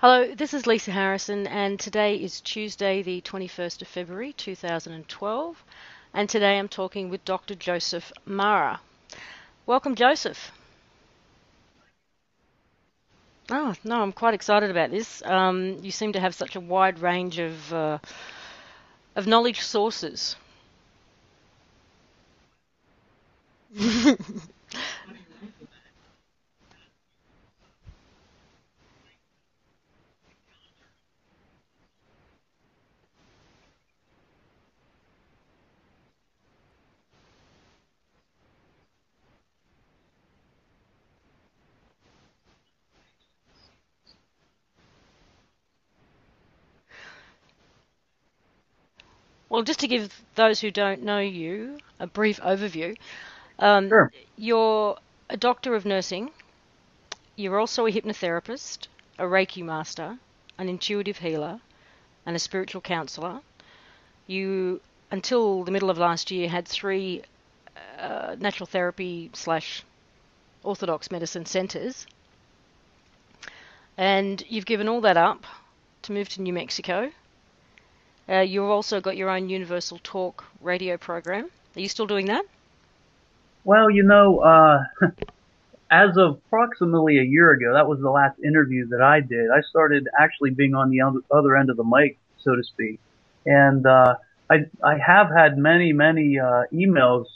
Hello, this is Lisa Harrison, and today is Tuesday, the 21st of February 2012, and today I'm talking with Dr. Joseph Marra. Welcome, Joseph. Oh, no, I'm quite excited about this. You seem to have such a wide range of knowledge sources. Well, just to give those who don't know you a brief overview, um, Sure. you're a doctor of nursing, you're also a hypnotherapist, a Reiki master, an intuitive healer, and a spiritual counsellor. You, until the middle of last year, had three natural therapy slash orthodox medicine centres, and you've given all that up to move to New Mexico. You've also got your own Universal Talk radio program. Are you still doing that? Well, as of approximately a year ago, that was the last interview that I did. I started actually being on the other end of the mic, so to speak. And, I have had many, emails,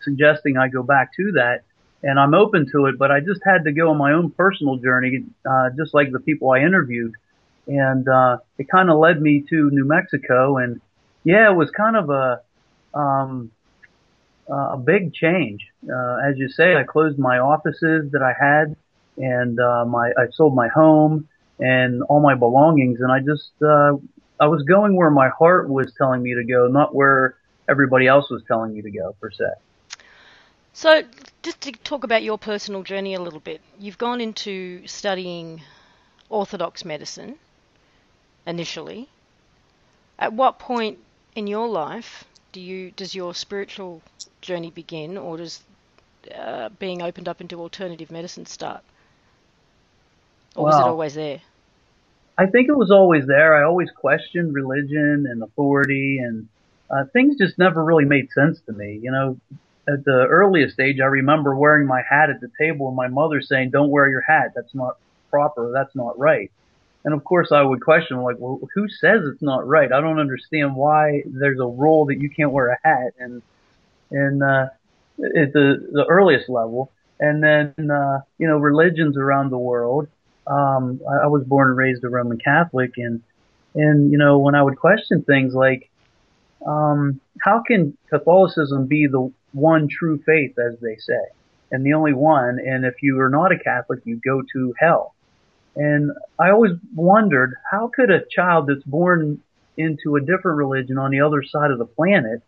suggesting I go back to that. And I'm open to it, but I just had to go on my own personal journey, just like the people I interviewed. And, it kind of led me to New Mexico. And yeah, it was kind of um, a big change. As you say, I closed my offices that I had, and I sold my home and all my belongings, and I was going where my heart was telling me to go, not where everybody else was telling me to go, per se. So, just to talk about your personal journey a little bit, you've gone into studying orthodox medicine initially. At what point in your life does your spiritual journey begin, or does being opened up into alternative medicine start, or was it Wow. always there? I think it was always there. I always questioned religion and authority, and things just never really made sense to me. At the earliest age, I remember wearing my hat at the table and my mother saying, "Don't wear your hat. That's not proper. That's not right." And of course, I would question, like, well, who says it's not right? I don't understand why there's a rule that you can't wear a hat, and at the earliest level. And then, religions around the world. I was born and raised a Roman Catholic, and when I would question things like, how can Catholicism be the one true faith, as they say, and the only one? And if you are not a Catholic, you go to hell. And I always wondered, how could a child that's born into a different religion on the other side of the planet,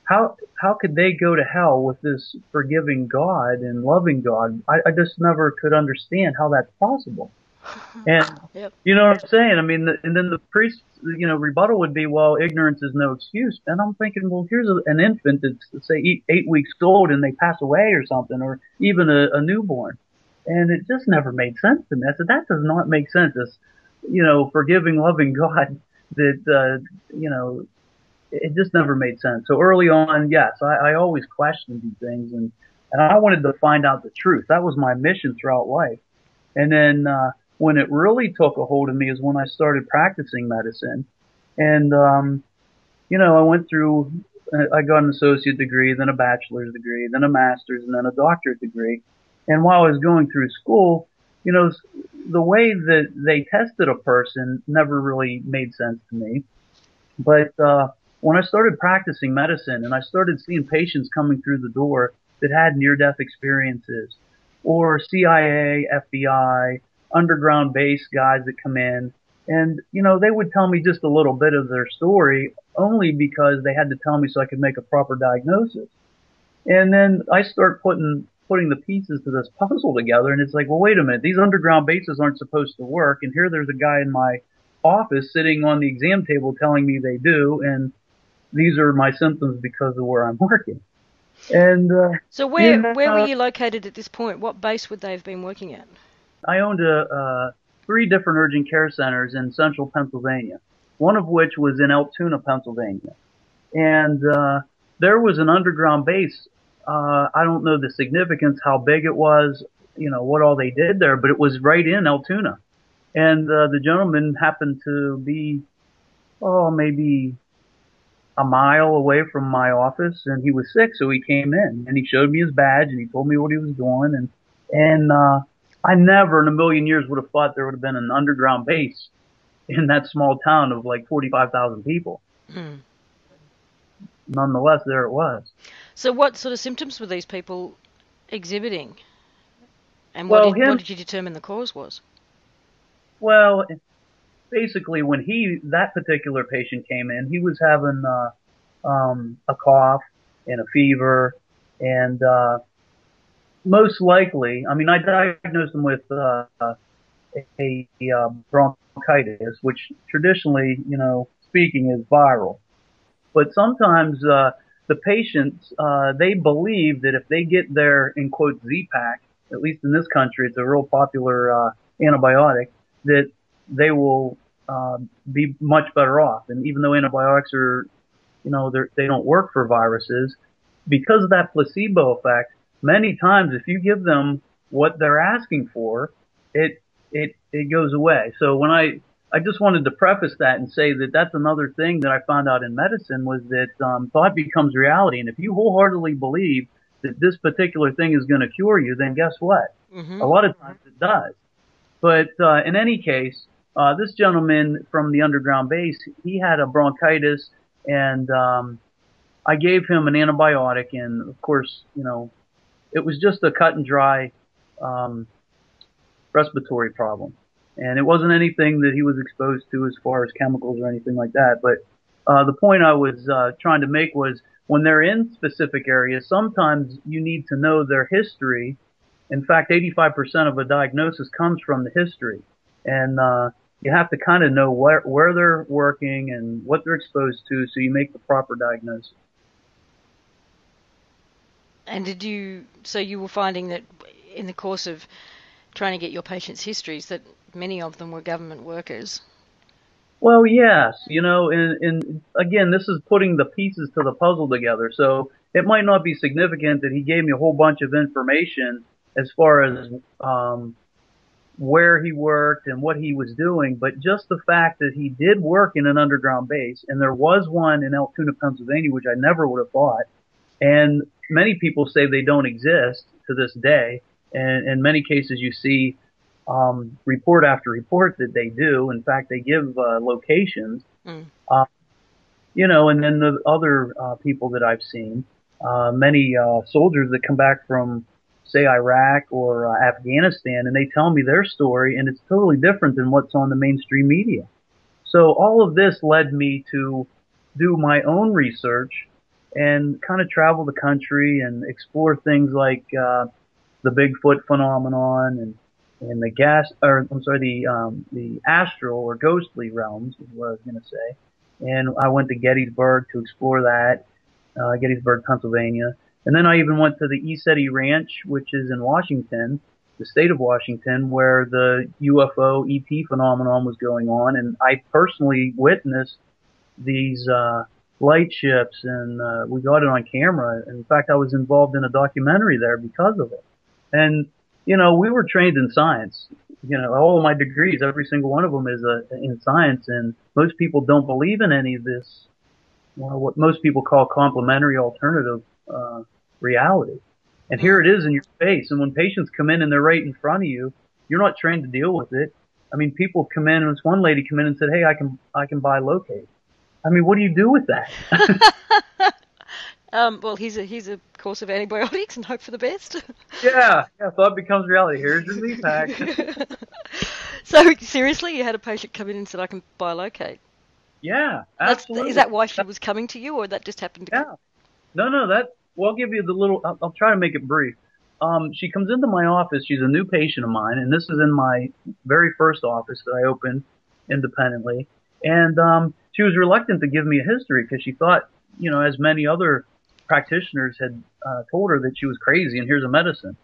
how could they go to hell with this forgiving God and loving God? I just never could understand how that's possible. And Yep. you know what I'm saying? I mean, and then the priest, rebuttal would be, well, ignorance is no excuse. And I'm thinking, well, here's an infant that's, say, 8 weeks old and they pass away or something, or even a newborn. And it just never made sense to me. I said, that does not make sense. This, forgiving, loving God that, it just never made sense. So early on, yes, I always questioned these things, and I wanted to find out the truth. That was my mission throughout life. And then, when it really took a hold of me is when I started practicing medicine. And, I went through, I got an associate degree, then a bachelor's degree, then a master's, and then a doctorate degree. And while I was going through school, the way that they tested a person never really made sense to me. But, when I started practicing medicine and I started seeing patients coming through the door that had near-death experiences, or CIA, FBI, underground base guys that come in, and, they would tell me just a little bit of their story only because they had to tell me so I could make a proper diagnosis. And then I start putting the pieces to this puzzle together, and it's like, well, wait a minute, these underground bases aren't supposed to work, and here there's a guy in my office sitting on the exam table telling me they do, and these are my symptoms because of where I'm working. And, So you where were know, you located at this point? What base would they have been working at? I owned three different urgent care centers in central Pennsylvania, one of which was in Altoona, Pennsylvania. And there was an underground base. I don't know the significance, how big it was, what all they did there, but it was right in Altoona. And the gentleman happened to be, maybe a mile away from my office, and he was sick, so he came in and he showed me his badge and he told me what he was doing. And I never in a million years would have thought there would have been an underground base in that small town of like 45,000 people. Mm. Nonetheless, there it was. So what sort of symptoms were these people exhibiting? And Well, what did you determine the cause was? well, basically when that particular patient came in, he was having, a cough and a fever and, most likely, I mean, I diagnosed him with, bronchitis, which traditionally, speaking is viral. But sometimes the patients they believe that if they get their in quote Z-Pack, at least in this country, it's a real popular antibiotic, that they will be much better off. And even though antibiotics are, they don't work for viruses, because of that placebo effect, many times if you give them what they're asking for, it goes away. So I just wanted to preface that and say that that's another thing that I found out in medicine was that thought becomes reality. And if you wholeheartedly believe that this particular thing is going to cure you, then guess what? Mm-hmm. A lot of times it does. But in any case, this gentleman from the underground base, he had a bronchitis, and I gave him an antibiotic, and of course, it was just a cut and dry respiratory problem. And it wasn't anything that he was exposed to as far as chemicals or anything like that. But the point I was trying to make was when they're in specific areas, sometimes you need to know their history. In fact, 85% of a diagnosis comes from the history. And you have to kind of know where they're working and what they're exposed to so you make the proper diagnosis. And so you were finding that in the course of trying to get your patients' histories that many of them were government workers? Well, yes, and again, this is putting the pieces to the puzzle together. So it might not be significant that he gave me a whole bunch of information as far as where he worked and what he was doing, but just the fact that he did work in an underground base, and there was one in Altoona, Pennsylvania, which I never would have thought. And many people say they don't exist to this day. And in many cases, you see report after report that they do. In fact, they give locations. Mm. And then the other people that I've seen, many soldiers that come back from, say, Iraq or Afghanistan, and they tell me their story, and it's totally different than what's on the mainstream media. So all of this led me to do my own research and kind of travel the country and explore things like the Bigfoot phenomenon and the astral or ghostly realms is what I was going to say. And I went to Gettysburg to explore that, Gettysburg, Pennsylvania. And then I even went to the ESETI Ranch, which is in Washington, the state of Washington, where the UFO ET phenomenon was going on. And I personally witnessed these light ships, and we got it on camera. In fact, I was involved in a documentary there because of it. And, we were trained in science. All of my degrees, every single one of them is in science, and most people don't believe in any of this, what most people call complementary alternative reality. And here it is in your face. And when patients come in and they're right in front of you, you're not trained to deal with it. I mean, people come in, and this one lady come in and said, "Hey, I can buy Locate." I mean, what do you do with that? Well, here's a course of antibiotics and hope for the best. Yeah, thought becomes reality. Here's your Z-Pack. So, seriously, you had a patient come in and said, "I can buy Locate"? Yeah, absolutely. Is that why she was coming to you, or that just happened to... Yeah. No, well, I'll give you I'll try to make it brief. She comes into my office. She's a new patient of mine, and this is in my very first office that I opened independently. And she was reluctant to give me a history because she thought, as many other practitioners had told her that she was crazy and here's a medicine.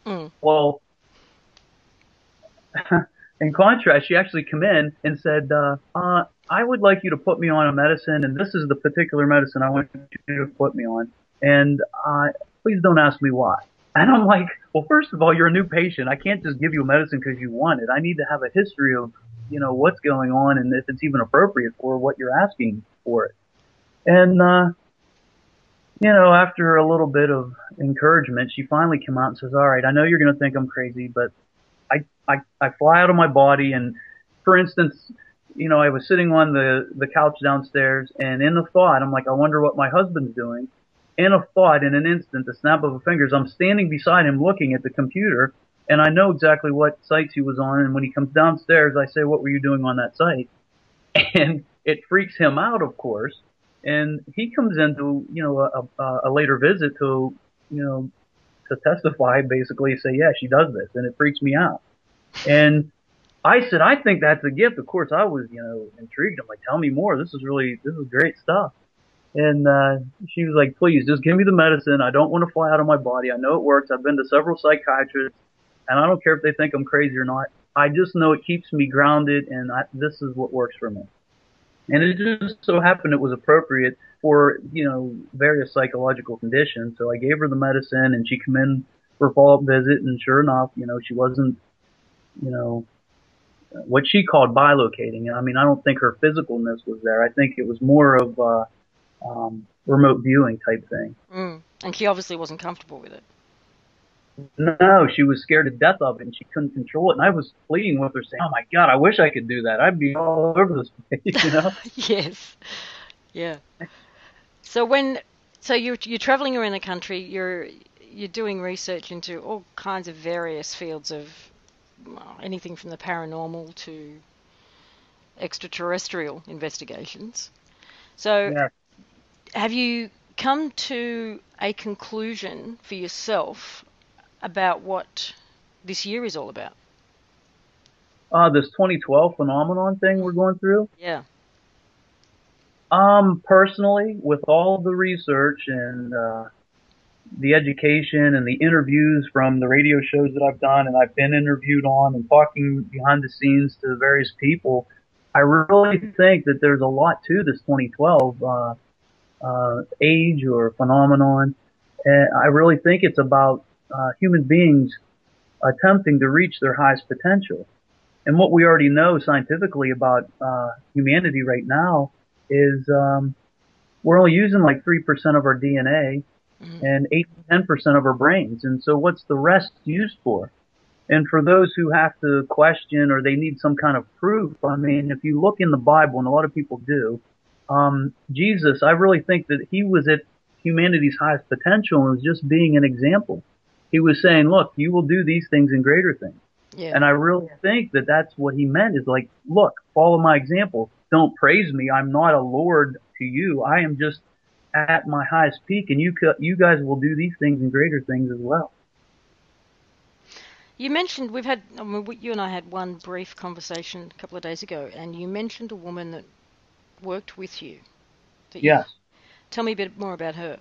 Mm. Well, In contrast, she actually came in and said, I would like you to put me on a medicine, and this is the particular medicine I want you to put me on. And please don't ask me why. And I'm like, well, first of all, you're a new patient. I can't just give you a medicine because you want it. I need to have a history of, what's going on and if it's even appropriate for what you're asking for it. And, after a little bit of encouragement, she finally came out and says, all right, I know you're going to think I'm crazy, but I fly out of my body. And for instance, I was sitting on the couch downstairs, and in a thought, I'm like, I wonder what my husband's doing. In a thought, in an instant, the snap of a fingers, I'm standing beside him looking at the computer, and I know exactly what sites he was on. And when he comes downstairs, I say, what were you doing on that site? And it freaks him out, of course. And he comes into, a later visit to, to testify, basically say, yeah, she does this. And it freaks me out. And I said, I think that's a gift. Of course, I was, intrigued. I'm like, tell me more. This is great stuff. And, she was like, please just give me the medicine. I don't want to fly out of my body. I know it works. I've been to several psychiatrists, and I don't care if they think I'm crazy or not. I just know it keeps me grounded, and this is what works for me. And it just so happened it was appropriate for, various psychological conditions. So I gave her the medicine, and she came in for a follow-up visit, and sure enough, she wasn't, what she called bilocating. I mean, I don't think her physicalness was there. I think it was more of remote viewing type thing. And she obviously wasn't comfortable with it. No, she was scared to death of it, and she couldn't control it. And I was pleading with her, saying, "Oh my God, I wish I could do that. I'd be all over this place," Yes. Yeah. So you're traveling around the country. You're doing research into all kinds of various fields of anything from the paranormal to extraterrestrial investigations. So, yeah. have you come to a conclusion for yourself about what this year is all about? This 2012 phenomenon thing we're going through. Yeah. Personally, with all the research and the education and the interviews from the radio shows that I've done, and I've been interviewed on and talking behind the scenes to various people, I really think that there's a lot to this 2012 age or phenomenon. And I really think it's about human beings attempting to reach their highest potential. And what we already know scientifically about humanity right now is we're only using like 3% of our DNA and 8 to 10% of our brains. And so what's the rest used for? And for those who have to question or they need some kind of proof, I mean, if you look in the Bible, and a lot of people do, Jesus, I really think that he was at humanity's highest potential and was just being an example. He was saying, look, you will do these things and greater things. Yeah. And I really think that that's what he meant is like, look, follow my example. Don't praise me. I'm not a lord to you. I am just at my highest peak, and you guys will do these things and greater things as well. You mentioned you and I had one brief conversation a couple of days ago, and you mentioned a woman that worked with you. Yes. Tell me a bit more about her.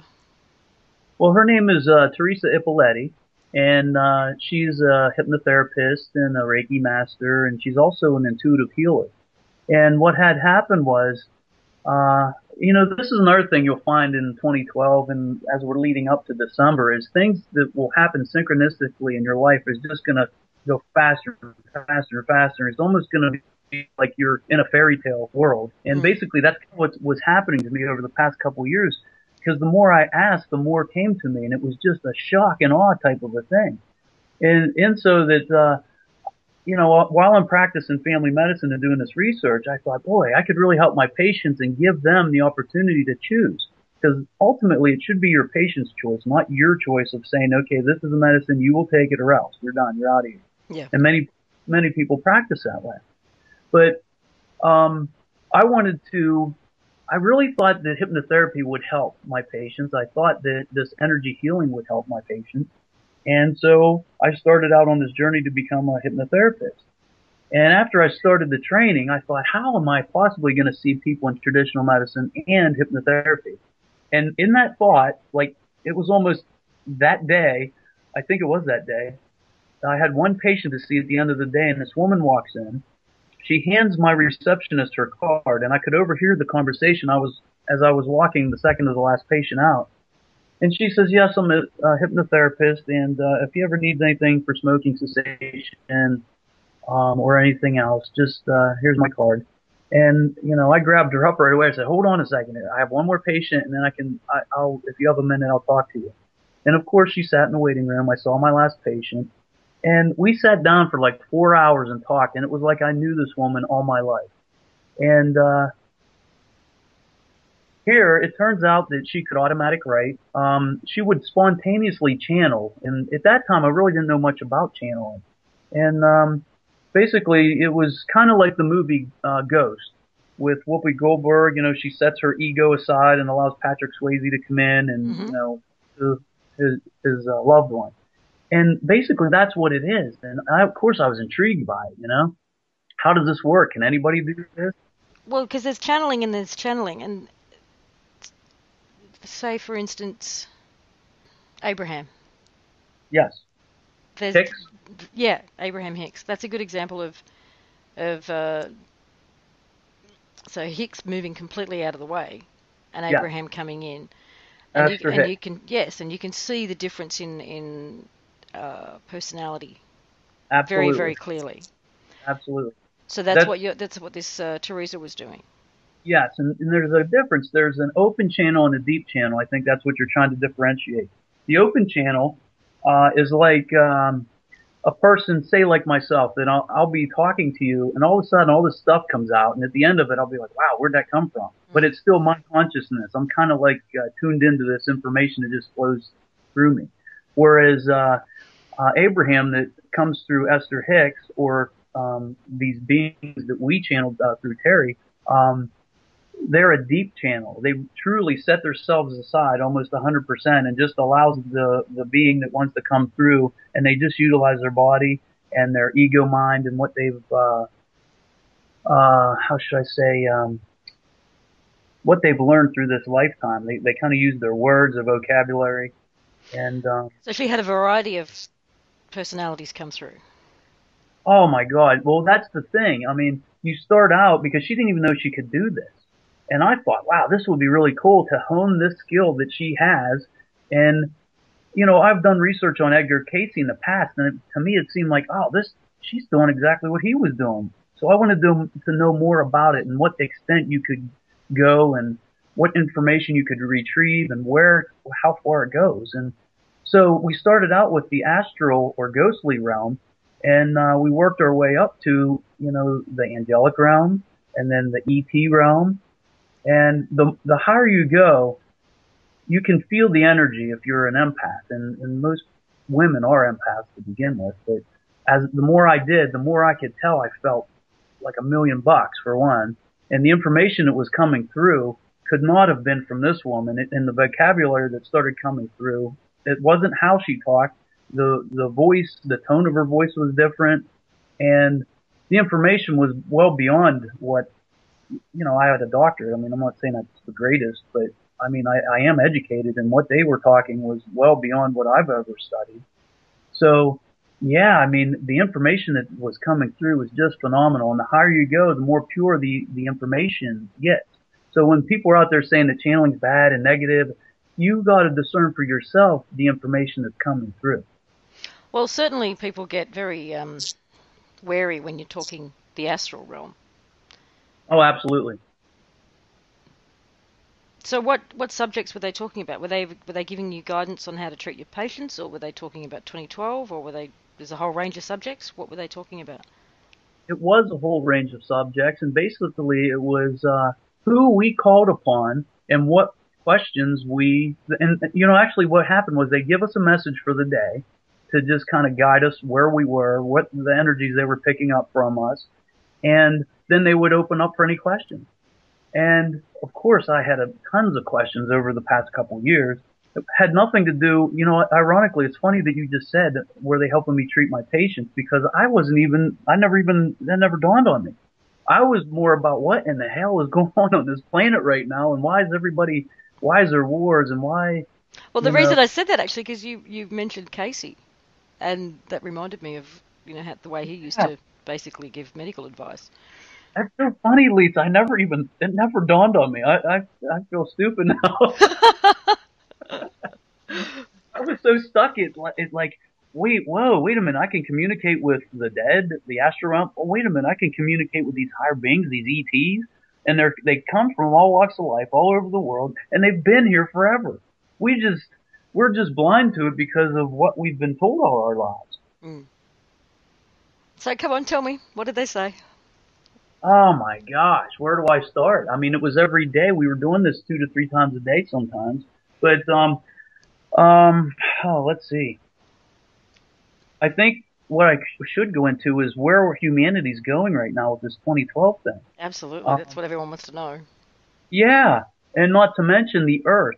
Well, her name is Teresa Ippoletti, and she's a hypnotherapist and a Reiki master, and she's also an intuitive healer. And what had happened was, this is another thing you'll find in 2012 and as we're leading up to December is things that will happen synchronistically in your life is just going to go faster and faster and faster. It's almost going to be like you're in a fairy tale world. And basically that's what was happening to me over the past couple of years, because the more I asked, the more came to me, and it was just a shock and awe type of a thing. And so that, while I'm practicing family medicine and doing this research, I thought, boy, I could really help my patients and give them the opportunity to choose. Because ultimately it should be your patient's choice, not your choice of saying, okay, this is a medicine, you will take it or else. You're done. You're out of here. Yeah. And many people practice that way. But, I really thought that hypnotherapy would help my patients. I thought that this energy healing would help my patients. And so I started out on this journey to become a hypnotherapist. And after I started the training, I thought, how am I possibly going to see people in traditional medicine and hypnotherapy? And in that thought, like it was almost that day, I think it was that day, I had one patient to see at the end of the day, and this woman walks in. She hands my receptionist her card, and I could overhear the conversation as I was walking the second to the last patient out. And she says, "Yes, I'm a hypnotherapist, and if you ever need anything for smoking cessation or anything else, just here's my card." And I grabbed her up right away. I said, "Hold on a second. I have one more patient, and then I'll if you have a minute, I'll talk to you." And of course, she sat in the waiting room. I saw my last patient, and we sat down for like 4 hours and talked. And it was like I knew this woman all my life. And here, it turns out that she could automatic write. She would spontaneously channel, and at that time, I really didn't know much about channeling. And basically, it was kind of like the movie Ghost with Whoopi Goldberg. She sets her ego aside and allows Patrick Swayze to come in and to his loved one. And basically, that's what it is. And of course, I was intrigued by it. How does this work? Can anybody do this? Well, because there's channeling and there's channeling, and say, for instance, Abraham. Yes. There's, Hicks? yeah, Abraham Hicks. That's a good example of so Hicks moving completely out of the way, and Yeah. Abraham coming in, and Esther Hicks. you can and you can see the difference in personality Absolutely. very, very clearly. Absolutely. So that's what this Teresa was doing. Yes, and there's a difference. There's an open channel and a deep channel. I think that's what you're trying to differentiate. The open channel is like a person, say like myself, that I'll be talking to you, and all of a sudden all this stuff comes out, and at the end of it, I'll be like, wow, where'd that come from? But it's still my consciousness. I'm kind of like tuned into this information that just flows through me. Whereas Abraham, that comes through Esther Hicks, or these beings that we channeled through Terry, they're a deep channel. They truly set themselves aside almost 100% and just allows the being that wants to come through, and they just utilize their body and their ego mind and what they've, how should I say, what they've learned through this lifetime. They kind of use their words, their vocabulary. And, so she had a variety of personalities come through. Oh my God. Well, that's the thing. I mean, you start out because she didn't even know she could do this. And I thought, wow, this would be really cool to hone this skill that she has. And, I've done research on Edgar Cayce in the past, and to me it seemed like, oh, she's doing exactly what he was doing. So I wanted to know more about it and what extent you could go and what information you could retrieve and how far it goes. And so we started out with the astral or ghostly realm, and we worked our way up to, the angelic realm and then the ET realm. And the higher you go, you can feel the energy if you're an empath, and most women are empaths to begin with. But the more I did, the more I could tell I felt like $1,000,000 for one, and the information that was coming through could not have been from this woman. And the vocabulary that started coming through, it wasn't how she talked. The voice, the tone of her voice was different, and the information was well beyond what. I had a doctor. I mean, I'm not saying that's the greatest, but I mean, I am educated, and what they were talking was well beyond what I've ever studied. So, yeah, I mean, the information that was coming through was just phenomenal. And the higher you go, the more pure the information gets. So when people are out there saying that channeling's bad and negative, you got to discern for yourself the information that's coming through. Well, certainly people get very wary when you're talking the astral realm. Oh, absolutely. So what subjects were they talking about? Were they giving you guidance on how to treat your patients, or were they talking about 2012, or there's a whole range of subjects? What were they talking about? It was a whole range of subjects, and basically it was who we called upon and what questions actually what happened was they give us a message for the day to just kind of guide us where we were, what the energies they were picking up from us, and then they would open up for any questions. And of course, I had tons of questions over the past couple of years. It had nothing to do, ironically, it's funny that you just said, were they helping me treat my patients? Because that never dawned on me. I was more about what in the hell is going on this planet right now, and why is there wars, and why? Well, the reason I said that actually, because you mentioned Cayce. And that reminded me of, the way he used Yeah, to basically give medical advice. that's so funny, Lisa. It never dawned on me. I feel stupid now. I was so stuck. It like, wait, whoa, wait a minute. I can communicate with the dead, the astral realm. Oh, wait a minute. I can communicate with these higher beings, these ETs, and they come from all walks of life, all over the world, and they've been here forever. We just we're just blind to it because of what we've been told all our lives. Mm. So come on, tell me, what did they say? Oh my gosh, where do I start? I mean, it was every day. We were doing this 2 to 3 times a day sometimes. But um, oh, let's see. I think what I should go into is where humanity's going right now with this 2012 thing. Absolutely, that's Um, what everyone wants to know. yeah, and not to mention the Earth.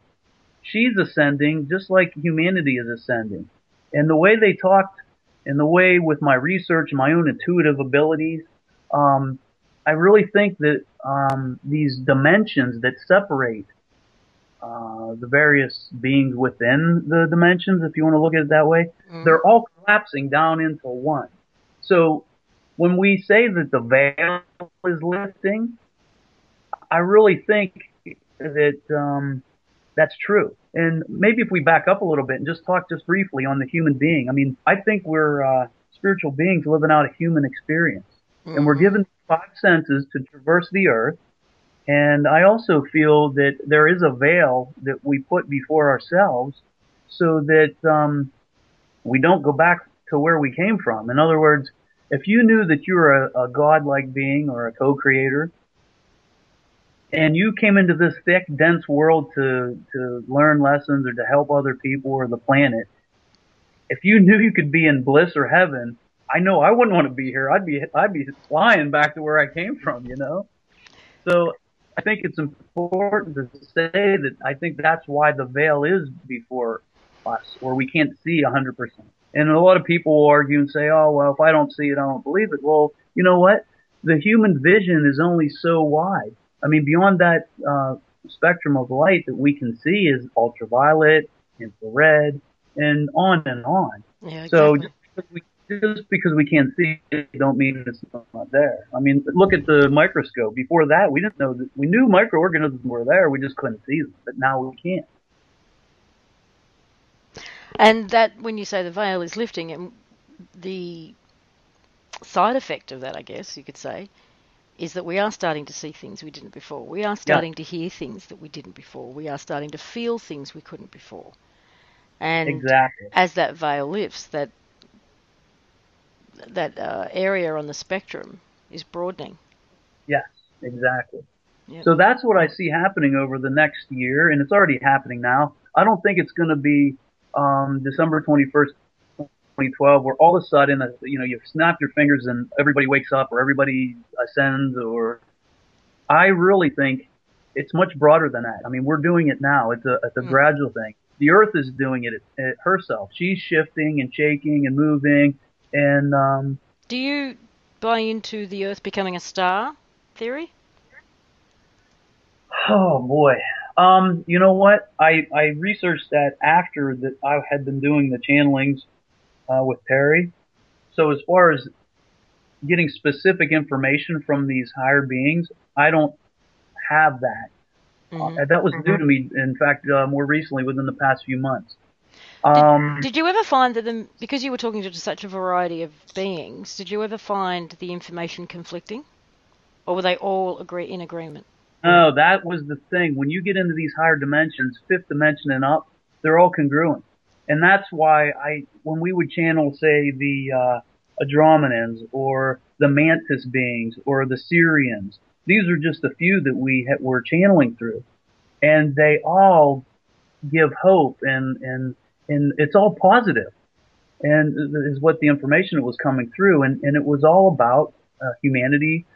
She's ascending just like humanity is ascending. And the way they talked, and the way with my research, my own intuitive abilities, um, I really think that these dimensions that separate the various beings within the dimensions, if you want to look at it that way, Mm. they're all collapsing down into one. So when we say that the veil is lifting, I really think that that's true. And maybe if we back up a little bit and just talk just briefly on the human being, I mean, I think we're spiritual beings living out a human experience, and we're Mm-hmm. given 5 senses to traverse the earth. And I also feel that there is a veil that we put before ourselves so that we don't go back to where we came from. In other words, if you knew that you were a godlike being or a co-creator, and you came into this thick, dense world to learn lessons or to help other people or the planet, if you knew you could be in bliss or heaven, I know I wouldn't want to be here. I'd be flying back to where I came from, you know? So I think it's important to say that I think that's why the veil is before us, or we can't see 100%. And a lot of people will argue and say, oh, well, if I don't see it, I don't believe it. Well, you know what? The human vision is only so wide. I mean, beyond that spectrum of light that we can see is ultraviolet, infrared, and on and on. Yeah, So exactly. just because we can't see it, don't mean it's not there. I mean, look at the microscope. Before that, we didn't know that. We knew microorganisms were there. We just couldn't see them. But now we can. And that, when you say the veil is lifting, and the side effect of that, I guess you could say, is that we are starting to see things we didn't before. We are Yeah, starting to hear things that we didn't before. We are starting to feel things we couldn't before. And exactly. as that veil lifts, that area on the spectrum is broadening. Yes, exactly. Yep. So that's what I see happening over the next year, and it's already happening now. I don't think it's going to be December 21st, 2012, where all of a sudden, you snap your fingers and everybody wakes up or everybody ascends. Or I really think it's much broader than that. I mean, we're doing it now. It's a Mm. gradual thing. The Earth is doing it herself. She's shifting and shaking and moving, and Do you buy into the Earth becoming a star theory? oh boy. You know what? I researched that after that I had been doing the channelings with Terry. So as far as getting specific information from these higher beings, I don't have that. Mm-hmm. That was new to me. In fact, more recently, within the past few months. Did Um, Did you ever find that because you were talking to such a variety of beings, did you ever find the information conflicting, or were they all in agreement? no, that was the thing. When you get into these higher dimensions, fifth dimension and up, they're all congruent. And that's why when we would channel, say, the Andromedans or the Mantis beings or the Syrians, these are just a few that were channeling through. And they all give hope and it's all positive. And is what the information that was coming through. And it was all about humanity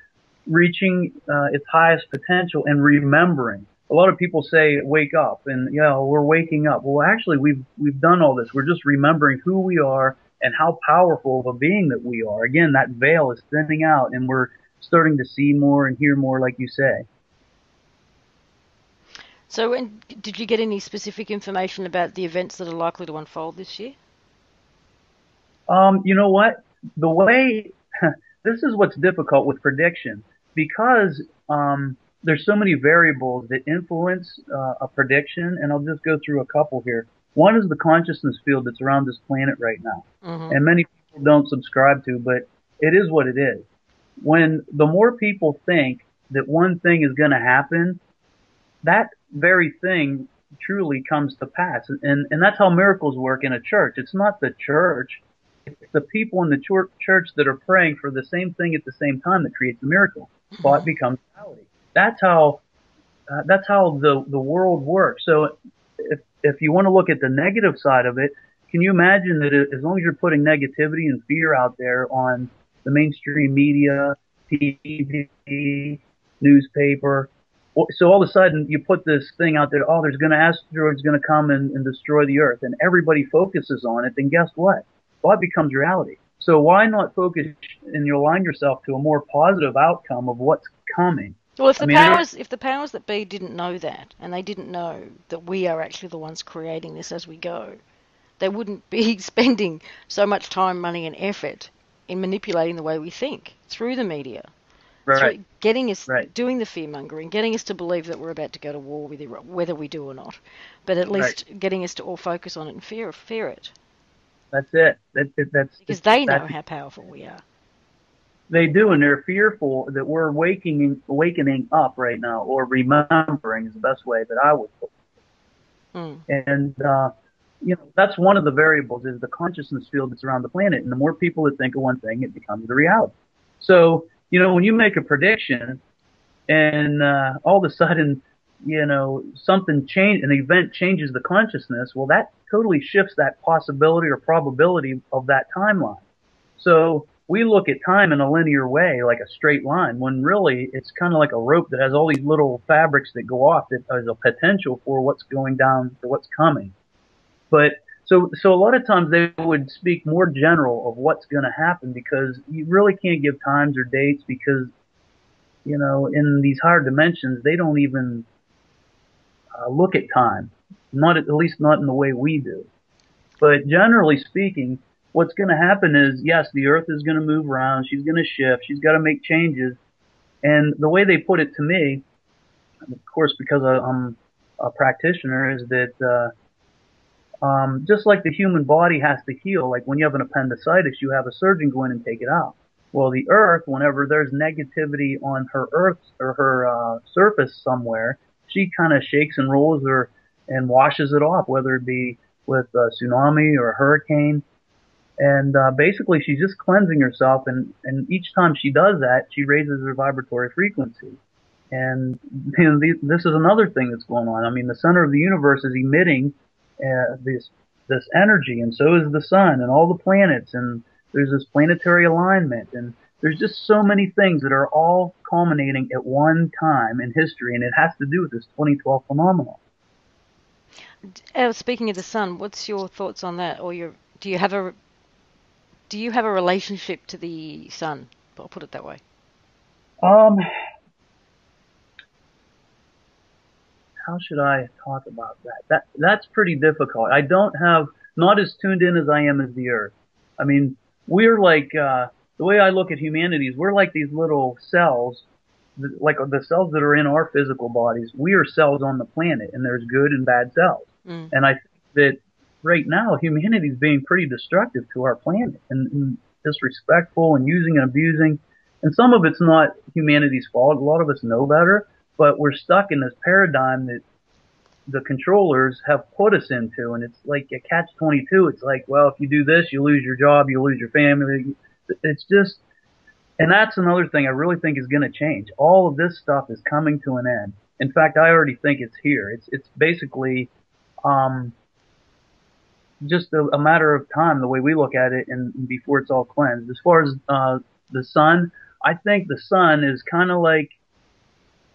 reaching its highest potential and remembering. A lot of people say wake up and yeah, we're waking up. Well, actually we've done all this. We're just remembering who we are and how powerful of a being that we are. Again, that veil is thinning out and we're starting to see more and hear more like you say. So, did you get any specific information about the events that are likely to unfold this year? You know what? The way this is what's difficult with prediction because there's so many variables that influence a prediction, and I'll just go through a couple here. One is the consciousness field that's around this planet right now, Mm-hmm. and many people don't subscribe to, but it is what it is. When the more people think that one thing is going to happen, that very thing truly comes to pass. And that's how miracles work in a church. It's not the church. It's the people in the church that are praying for the same thing at the same time that creates a miracle. Thought becomes reality. That's how, the world works. So if you want to look at the negative side of it, can you imagine that as long as you're putting negativity and fear out there on the mainstream media, TV, newspaper, so all of a sudden you put this thing out there, oh, there's going to asteroids going to come and destroy the earth, and everybody focuses on it, then guess what? Well, it becomes reality. So why not focus and you align yourself to a more positive outcome of what's coming? Well, I mean, if the powers that be didn't know that, and they didn't know that we are actually the ones creating this as we go, they wouldn't be spending so much time, money, and effort in manipulating the way we think through the media, right, through getting us right, doing the fear mongering, getting us to believe that we're about to go to war with Iraq, whether we do or not, but at right. least getting us to all focus on it and fear it, That's it. because they know That's how powerful we are. they do, and they're fearful that we're awakening up right now, or remembering is the best way that I would put Mm. it. And that's one of the variables is the consciousness field that's around the planet, and the more people that think of one thing, it becomes the reality. So when you make a prediction, and all of a sudden, something an event changes the consciousness, well, that totally shifts that possibility or probability of that timeline. So we look at time in a linear way, like a straight line, when really it's kind of like a rope that has all these little fabrics that go off that has a potential for what's going down, for what's coming. But so a lot of times they would speak more general of what's going to happen because you really can't give times or dates because in these higher dimensions, they don't even look at time. Not at least not in the way we do. But generally speaking, what's going to happen is, yes, the Earth is going to move around. She's going to shift. She's got to make changes. And the way they put it to me, of course, because I'm a practitioner, is that just like the human body has to heal, like when you have an appendicitis, you have a surgeon go in and take it out. Well, the Earth, whenever there's negativity on her Earth or her surface somewhere, she kind of shakes and rolls her and washes it off, whether it be with a tsunami or a hurricane. And basically, she's just cleansing herself, and each time she does that, she raises her vibratory frequency. And this is another thing that's going on. I mean, the center of the universe is emitting this energy, and so is the sun and all the planets, and there's this planetary alignment, and there's just so many things that are all culminating at one time in history, and it has to do with this 2012 phenomenon. Speaking of the sun, what's your thoughts on that? Or do you have a relationship to the sun? I'll put it that way. Um, how should I talk about that? That's pretty difficult. I don't have not as tuned in as I am as the Earth. I mean, we're like the way I look at humanity is we're like these little cells, like the cells that are in our physical bodies. We are cells on the planet, and there's good and bad cells. Mm. And I think that right now humanity is being pretty destructive to our planet and disrespectful and using and abusing. And some of it's not humanity's fault. A lot of us know better, but we're stuck in this paradigm that the controllers have put us into, and it's like a catch-22. It's like, well, if you do this, you lose your job, you lose your family. It's just, and that's another thing I really think is going to change. All of this stuff is coming to an end. In fact, I already think it's here. It's basically just a matter of time, the way we look at it, and before it's all cleansed. As far as the sun, I think the sun is kind of like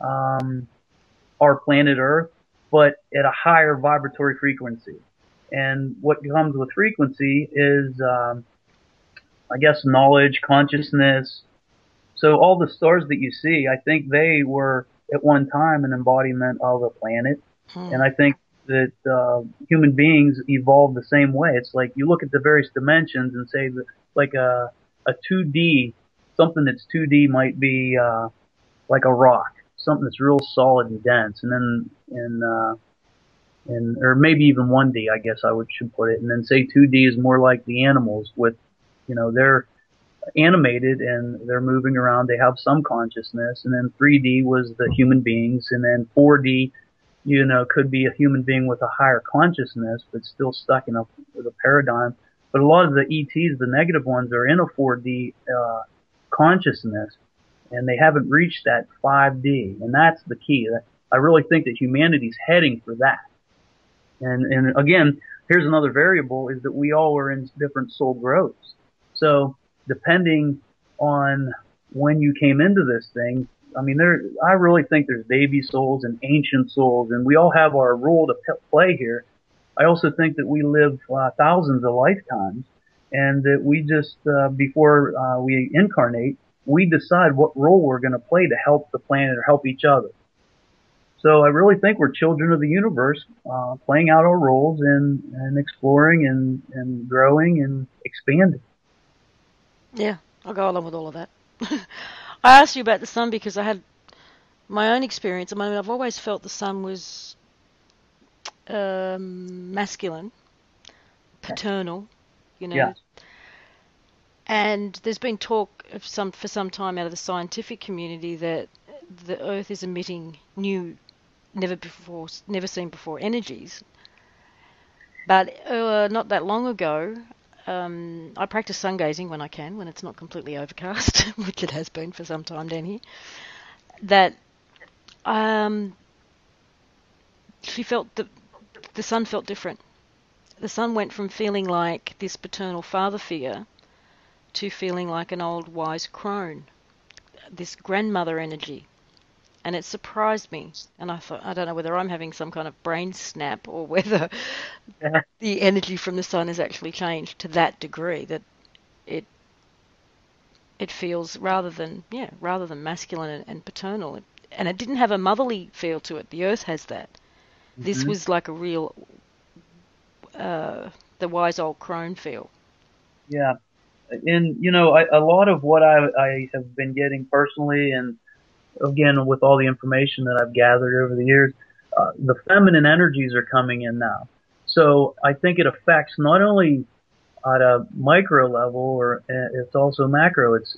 our planet Earth, but at a higher vibratory frequency. And what comes with frequency is, I guess, knowledge, consciousness. So all the stars that you see, I think they were at one time an embodiment of a planet. And I think that human beings evolve the same way. It's like you look at the various dimensions and say that like a 2D, something that's 2D might be like a rock, something that's real solid and dense, and then or maybe even 1D, I guess should put it, and then say 2D is more like the animals with, they're animated and they're moving around, they have some consciousness, and then 3D was the human beings, and then 4D, could be a human being with a higher consciousness, but still stuck in with a paradigm. But a lot of the ETs, the negative ones, are in a 4D consciousness, and they haven't reached that 5D, and that's the key. I really think that humanity's heading for that. And again, here's another variable, is that we all are in different soul growths. So depending on when you came into this thing, I mean, I really think there's baby souls and ancient souls, and we all have our role to play here. I also think that we live thousands of lifetimes, and that we just, before we incarnate, we decide what role we're going to play to help the planet or help each other. So I really think we're children of the universe, playing out our roles and exploring and growing and expanding. Yeah, I'll go along with all of that. I asked you about the sun because I had my own experience. I mean, I've always felt the sun was masculine, paternal, Yeah. And there's been talk for some time out of the scientific community that the Earth is emitting new, never seen before energies. But not that long ago, I practice sun gazing when I can, when it's not completely overcast, which it has been for some time down here. That she felt the sun felt different. The sun went from feeling like this paternal father figure to feeling like an old wise crone, this grandmother energy. And it surprised me. And I thought, I don't know whether I'm having some kind of brain snap or whether the energy from the sun has actually changed to that degree that it feels rather than masculine and paternal. And it didn't have a motherly feel to it. The earth has that. Mm-hmm. This was like a real, the wise old crone feel. Yeah. And, a lot of what I have been getting personally, and again, with all the information that I've gathered over the years, the feminine energies are coming in now. So I think it affects not only at a micro level, or it's also macro. It's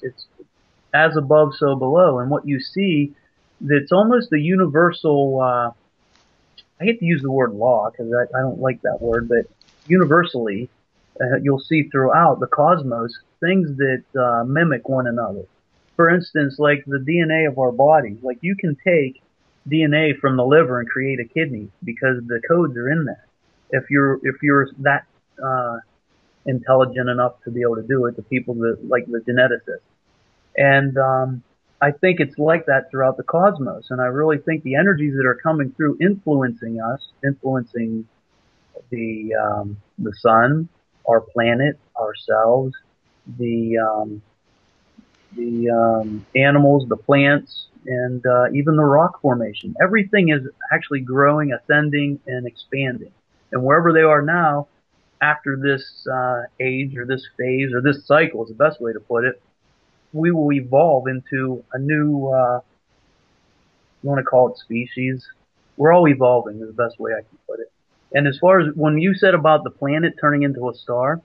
as above, so below. And what you see, that's almost a universal, I hate to use the word law because I don't like that word, but universally, you'll see throughout the cosmos things that mimic one another. For instance, like the DNA of our bodies, like you can take DNA from the liver and create a kidney because the codes are in there. If you're that intelligent enough to be able to do it, the people that like the geneticists. And I think it's like that throughout the cosmos. And I really think the energies that are coming through influencing us, influencing the sun, our planet, ourselves, the animals, the plants, and even the rock formation. Everything is actually growing, ascending, and expanding. And wherever they are now, after this age or this phase or this cycle is the best way to put it, we will evolve into a new, you want to call it species. We're all evolving is the best way I can put it. And as far as when you said about the planet turning into a star,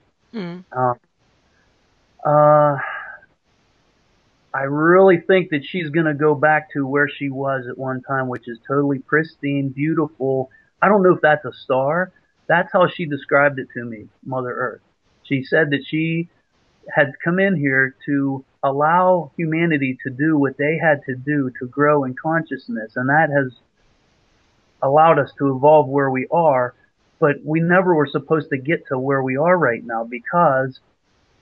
I really think that she's going to go back to where she was at one time, which is totally pristine, beautiful. I don't know if that's a star. That's how she described it to me, Mother Earth. She said that she had come in here to allow humanity to do what they had to do to grow in consciousness, and that has allowed us to evolve where we are, but we never were supposed to get to where we are right now because,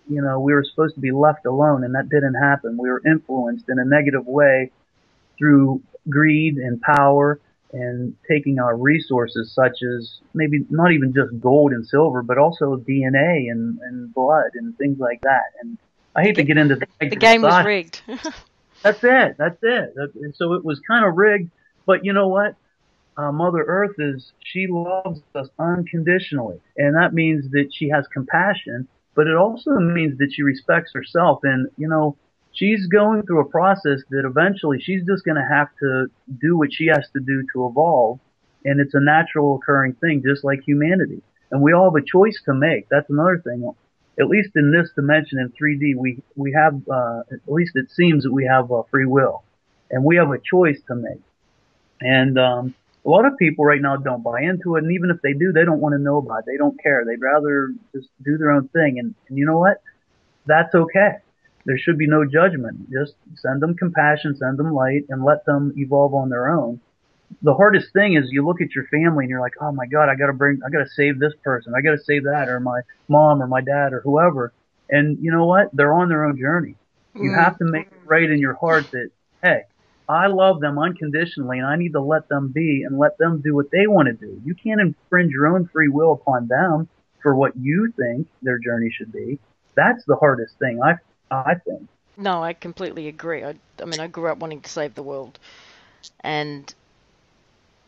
we were supposed to be left alone, and that didn't happen. We were influenced in a negative way through greed and power and taking our resources such as maybe not even just gold and silver, but also DNA and blood and things like that. And I hate to get into the game was rigged. That's it. So it was kind of rigged, but you know what? Mother Earth is she loves us unconditionally, and that means that she has compassion, but it also means that she respects herself. And she's going through a process that eventually she's just going to have to do what she has to do to evolve, and it's a natural occurring thing, just like humanity. And we all have a choice to make. That's another thing. At least in this dimension in 3D, we have at least it seems that we have free will, and we have a choice to make. And a lot of people right now don't buy into it, and even if they do, they don't want to know about it. They don't care. They'd rather just do their own thing. And you know what? That's okay. There should be no judgment. Just send them compassion, send them light, and let them evolve on their own. The hardest thing is you look at your family and you're like, oh my God, I gotta save this person. I gotta save that, or my mom or my dad or whoever. And you know what? They're on their own journey. You Mm. have to make it right in your heart that, hey, I love them unconditionally and I need to let them be and let them do what they want to do. You can't infringe your own free will upon them for what you think their journey should be. That's the hardest thing, I think. No, I completely agree. I mean, I grew up wanting to save the world, and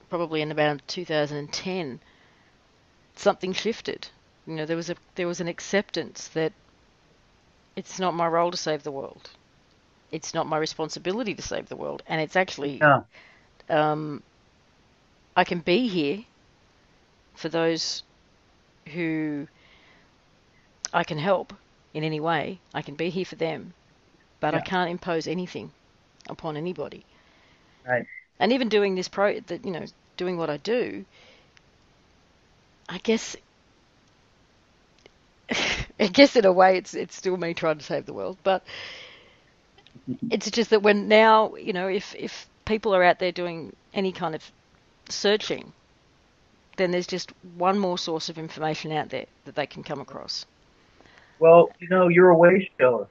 probably in about 2010, something shifted. There was an acceptance that it's not my role to save the world. It's not my responsibility to save the world, and it's actually Yeah. um, I can be here for those who I can help in any way. I can be here for them, but I Yeah. can't impose anything upon anybody. Right. And even doing this doing what I do, I guess, I guess in a way it's still me trying to save the world, but it's just that when now, if people are out there doing any kind of searching, then there's just one more source of information out there that they can come across. Well, you're a way shower.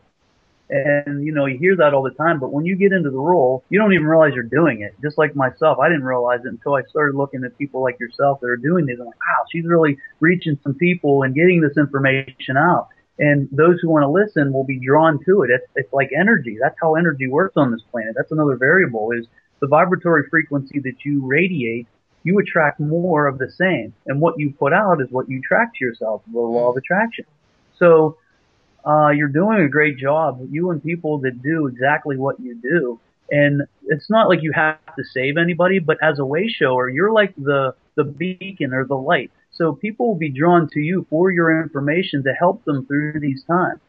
And you hear that all the time, but when you get into the role, you don't even realize you're doing it. Just like myself, I didn't realize it until I started looking at people like yourself that are doing this. I'm like, wow, she's really reaching some people and getting this information out. And those who want to listen will be drawn to it. It's like energy. That's how energy works on this planet. That's another variable is the vibratory frequency that you radiate. You attract more of the same. And what you put out is what you attract to yourself, the law Mm. of attraction. So you're doing a great job. You and people that do exactly what you do. And it's not like you have to save anybody, but as a way shower, you're like the beacon or the light. So people will be drawn to you for your information to help them through these times.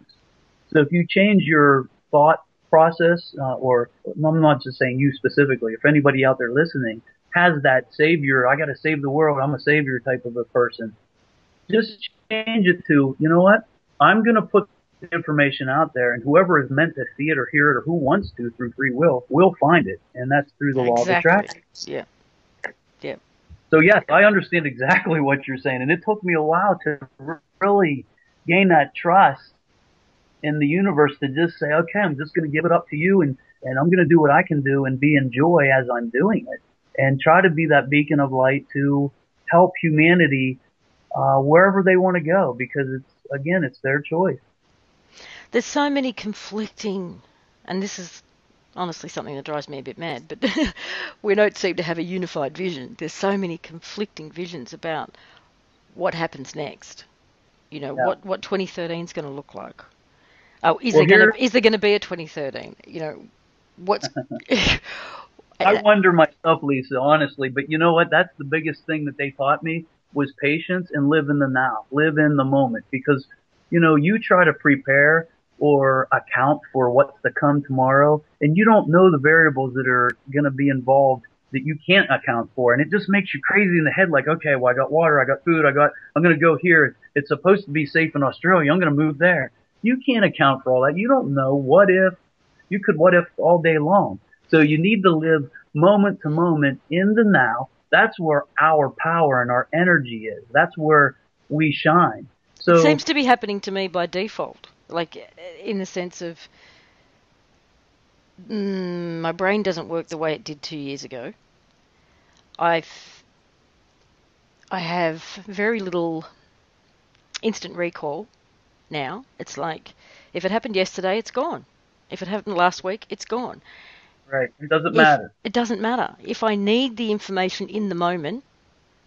So if you change your thought process, or I'm not just saying you specifically, if anybody out there listening has that savior, I got to save the world, I'm a savior type of a person, just change it to, you know what? I'm going to put information out there, and whoever is meant to see it or hear it or who wants to through free will find it. And that's through the law of Exactly. attraction. Yeah. Yeah. So, yes, I understand exactly what you're saying. And it took me a while to really gain that trust in the universe to just say, okay, I'm just going to give it up to you and I'm going to do what I can do and be in joy as I'm doing it and try to be that beacon of light to help humanity wherever they want to go because it's their choice. There's so many conflicting, and this is honestly something that drives me a bit mad, but we don't seem to have a unified vision. There's so many conflicting visions about what happens next. Yeah. What 2013 is going to look like. Oh, Well, here is there going to be a 2013? What's I wonder myself, Lisa, honestly, but you know what? That's the biggest thing that they taught me was patience and live in the now, live in the moment because, you try to prepare or account for what's to come tomorrow and you don't know the variables that are going to be involved that you can't account for. And it just makes you crazy in the head. Like, okay, well, I got water. I got food. I'm going to go here. It's supposed to be safe in Australia. I'm going to move there. You can't account for all that. You don't know you could what if all day long. So you need to live moment to moment in the now. That's where our power and our energy is. That's where we shine. It So seems to be happening to me by default, like in the sense of my brain doesn't work the way it did 2 years ago. I've I have very little instant recall now. It's like if it happened yesterday, it's gone. If it happened last week, it's gone. Right. It doesn't If matter. it doesn't matter. If I need the information in the moment,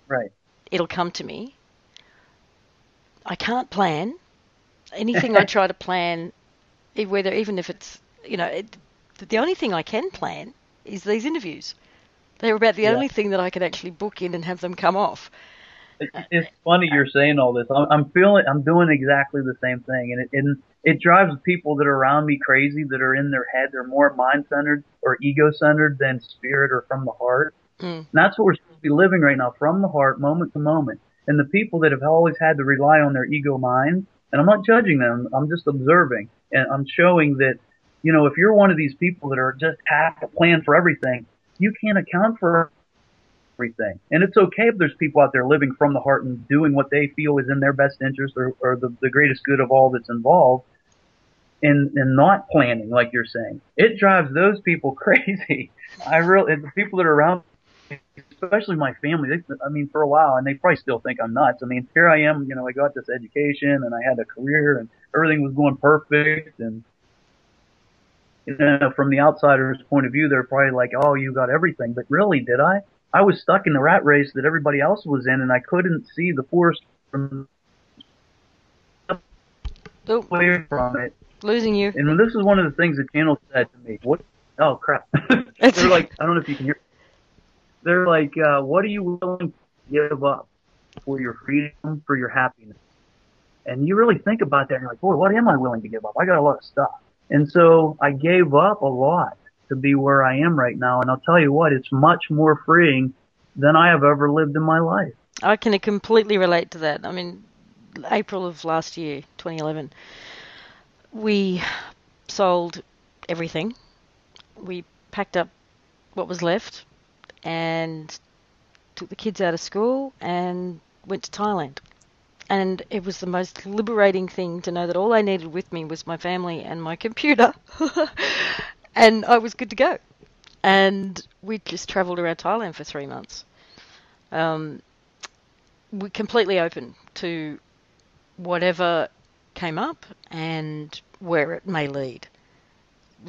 Right. it'll come to me. I can't plan. Anything I try to plan, whether even if it's, the only thing I can plan is these interviews. They're about the Yeah. only thing that I can actually book in and have them come off. It's funny you're saying all this. I'm doing exactly the same thing, and it drives people that are around me crazy, that are in their head. They're more mind centered or ego centered than spirit or from the heart. Mm. And that's what we're supposed to be living right now, from the heart, moment to moment. And the people that have always had to rely on their ego mind, and I'm not judging them, I'm just observing, and I'm showing that, if you're one of these people that are just have a plan for everything, you can't account for everything. And it's okay if there's people out there living from the heart and doing what they feel is in their best interest, or the greatest good of all that's involved, and not planning, like you're saying. It drives those people crazy. The people that are around, especially my family, for a while, and they probably still think I'm nuts. I mean, here I am, I got this education and I had a career and everything was going perfect. And, from the outsider's point of view, they're probably like, oh, you got everything. But really, did I? I was stuck in the rat race that everybody else was in, and I couldn't see the forest from Oh, away from it. losing you. And this is one of the things the channel said to me. What? Oh, crap. It's They're like, I don't know if you can hear. They're like, what are you willing to give up for your freedom, for your happiness? And you really think about that, and you're like, boy, what am I willing to give up? I got a lot of stuff. And so I gave up a lot to be where I am right now. And I'll tell you what, it's much more freeing than I have ever lived in my life. I can completely relate to that. I mean, April of last year, 2011, we sold everything. We packed up what was left and took the kids out of school and went to Thailand. And it was the most liberating thing to know that all I needed with me was my family and my computer. And I was good to go. And we just travelled around Thailand for 3 months. We're completely open to whatever came up and where it may lead.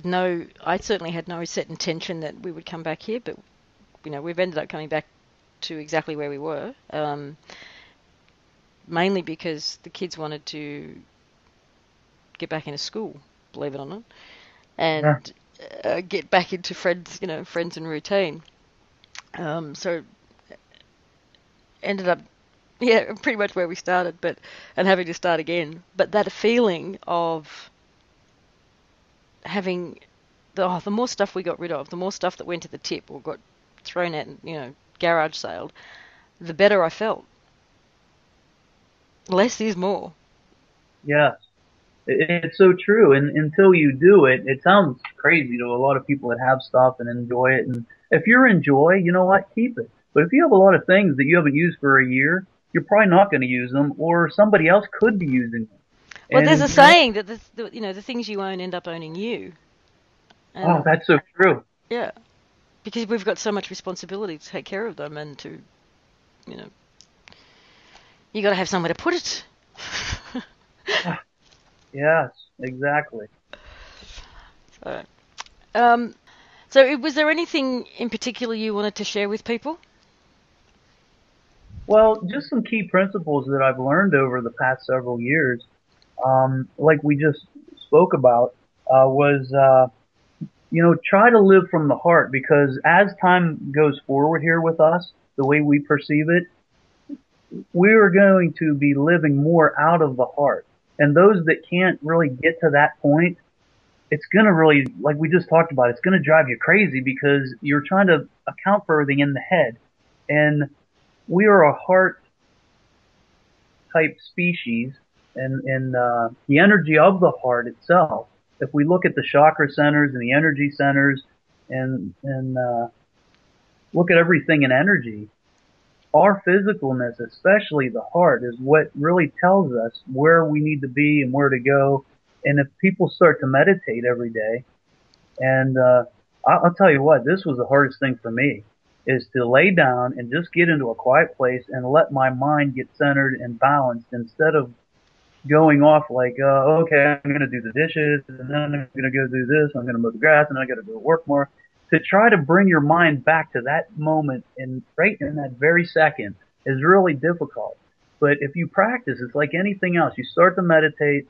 No, I certainly had no set intention that we would come back here, but we've ended up coming back to exactly where we were. Mainly because the kids wanted to get back into school, believe it or not, and get back into friends and routine. So ended up, pretty much where we started, and having to start again. But that feeling of having the more stuff we got rid of, the more stuff that went to the tip or got thrown at, garage saled, the better I felt. Less is more. Yes. It's so true. And until you do it, it sounds crazy to a lot of people that have stuff and enjoy it. And if you're enjoy, you know what? Keep it. But if you have a lot of things that you haven't used for a year, you're probably not going to use them, or somebody else could be using them. Well, there's And a saying that the things you own end up owning you. And oh, that's so true. yeah, because we've got so much responsibility to take care of them and to, you got to have somewhere to put it. Yes, exactly. So, so was there anything in particular you wanted to share with people? Well, just some key principles that I've learned over the past several years, like we just spoke about, was, try to live from the heart, because as time goes forward here with us, the way we perceive it, we are going to be living more out of the heart. And those that can't really get to that point, it's going to really, like we just talked about, it's going to drive you crazy because you're trying to account for everything in the head. And we are a heart type species, and the energy of the heart itself. If we look at the chakra centers and the energy centers, and look at everything in energy, our physicalness, especially the heart, is what really tells us where we need to be and where to go. And if people start to meditate every day, and I'll tell you what, this was the hardest thing for me, is to lay down and just get into a quiet place and let my mind get centered and balanced, instead of going off like, okay, I'm going to do the dishes, and then I'm going to go do this, I'm going to mow the grass, and I got to go work more. to try to bring your mind back to that moment and right in that very second is really difficult. But if you practice, it's like anything else. You start to meditate,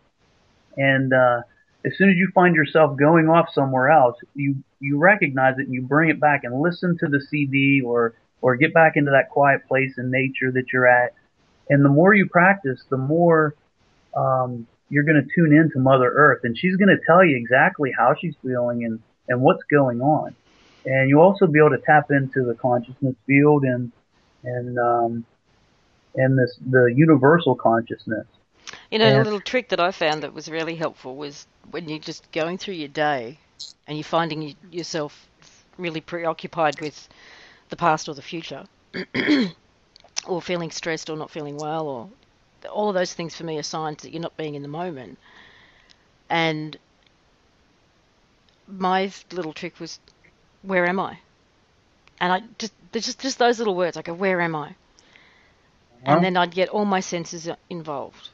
and as soon as you find yourself going off somewhere else, you recognize it and you bring it back and listen to the CD or get back into that quiet place in nature that you're at. And the more you practice, the more you're going to tune into Mother Earth, and she's going to tell you exactly how she's feeling and what's going on. And you'll also be able to tap into the consciousness field and the universal consciousness. You know, a And little trick that I found that was really helpful was when you're just going through your day and you're finding yourself really preoccupied with the past or the future, or feeling stressed or not feeling well, or all of those things for me are signs that you're not being in the moment. And my little trick was, where am I? And I just those little words. I go, where am I? And then I'd get all my senses involved.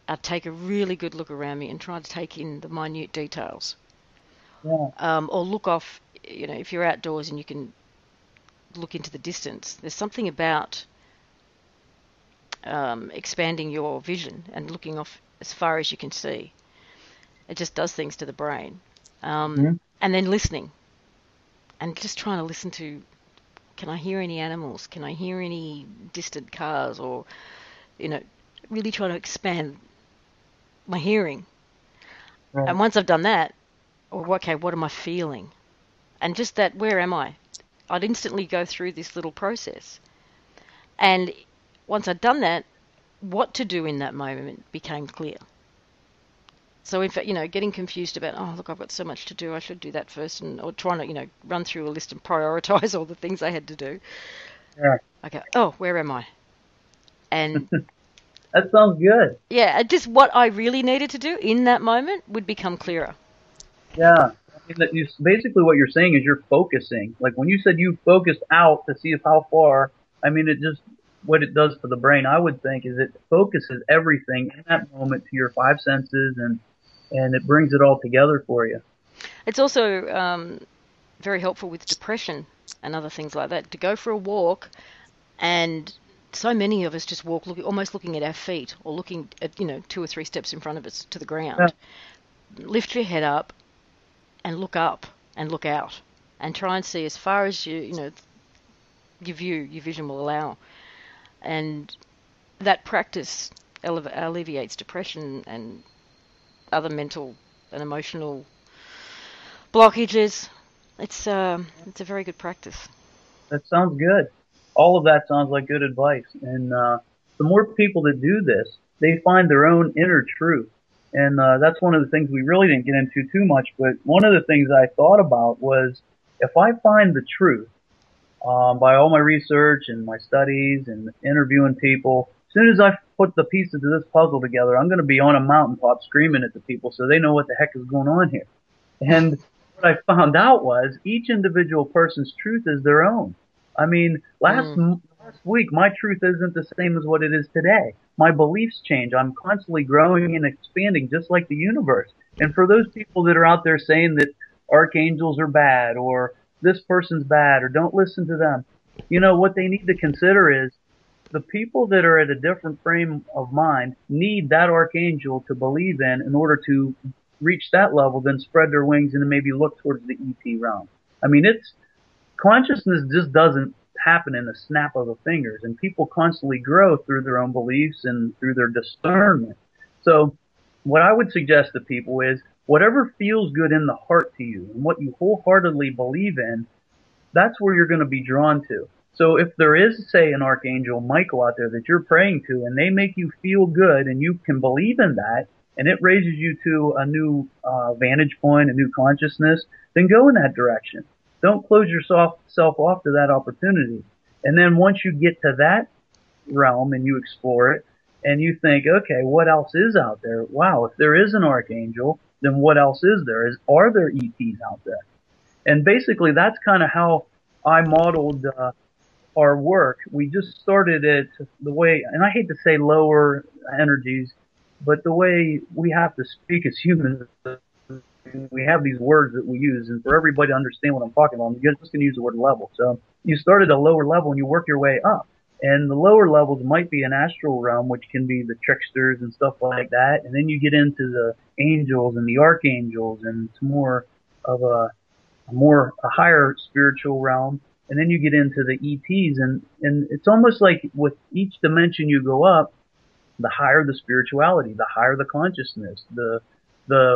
I'd take a really good look around me and try to take in the minute details. yeah, Or look off, you know, if you're outdoors and you can look into the distance, there's something about expanding your vision and looking off as far as you can see. It just does things to the brain. mm-hmm. And then listening. And just trying to listen to, can I hear any animals? Can I hear any distant cars? Or, you know, really trying to expand my hearing. Right. And once I've done that, or okay, what am I feeling? And just that, where am I? I'd instantly go through this little process. And once I'd done that, what to do in that moment became clear. So in fact, you know, getting confused about, oh, look, I've got so much to do, I should do that first, or trying to, you know, run through a list and prioritize all the things I had to do. Yeah. I go, oh, where am I? And That sounds good. yeah, just what I really needed to do in that moment would become clearer. Yeah. I mean, basically what you're saying is you're focusing. Like when you said you focused out to see if how far, I mean, it just, what it does to the brain, I would think, is it focuses everything in that moment to your five senses and it brings it all together for you. It's also very helpful with depression and other things like that, to go for a walk. And so many of us just walk almost looking at our feet, or looking at, you know, 2 or 3 steps in front of us to the Yeah. ground. Lift your head up and look up and look out and try and see as far as you know, your vision will allow. And that practice alleviates depression and other mental and emotional blockages. It's a very good practice. That sounds good. All of that sounds like good advice. And the more people that do this, they find their own inner truth. And that's one of the things we really didn't get into too much. But one of the things I thought about was if I find the truth by all my research and my studies and interviewing people, as soon as I put the pieces of this puzzle together, I'm going to be on a mountaintop screaming at the people so they know what the heck is going on here. And what I found out was each individual person's truth is their own. I mean, last week, my truth isn't the same as what it is today. My beliefs change. I'm constantly growing and expanding just like the universe. And for those people that are out there saying that archangels are bad or this person's bad or don't listen to them, you know, what they need to consider is the people that are at a different frame of mind need that archangel to believe in order to reach that level, then spread their wings and maybe look towards the EP realm. I mean, consciousness just doesn't happen in a snap of the fingers, and people constantly grow through their own beliefs and through their discernment. So what I would suggest to people is whatever feels good in the heart to you and what you wholeheartedly believe in, that's where you're going to be drawn to. So if there is, say, an Archangel Michael out there that you're praying to and they make you feel good and you can believe in that and it raises you to a new vantage point, a new consciousness, then go in that direction. Don't close yourself off to that opportunity. And then once you get to that realm and you explore it and you think, okay, what else is out there? Wow, if there is an Archangel, then what else is there? Are there ETs out there? And basically that's kind of how I modeled our work. We just started it the way, and I hate to say lower energies, but the way we have to speak as humans we have these words that we use, and for everybody to understand what I'm talking about, I'm just going to use the word level. So you start at a lower level and you work your way up. And the lower levels might be an astral realm, which can be the tricksters and stuff like that. And then you get into the angels and the archangels, and it's more of a higher spiritual realm. And then you get into the ETs, and it's almost like with each dimension you go up, the higher the spirituality, the higher the consciousness, the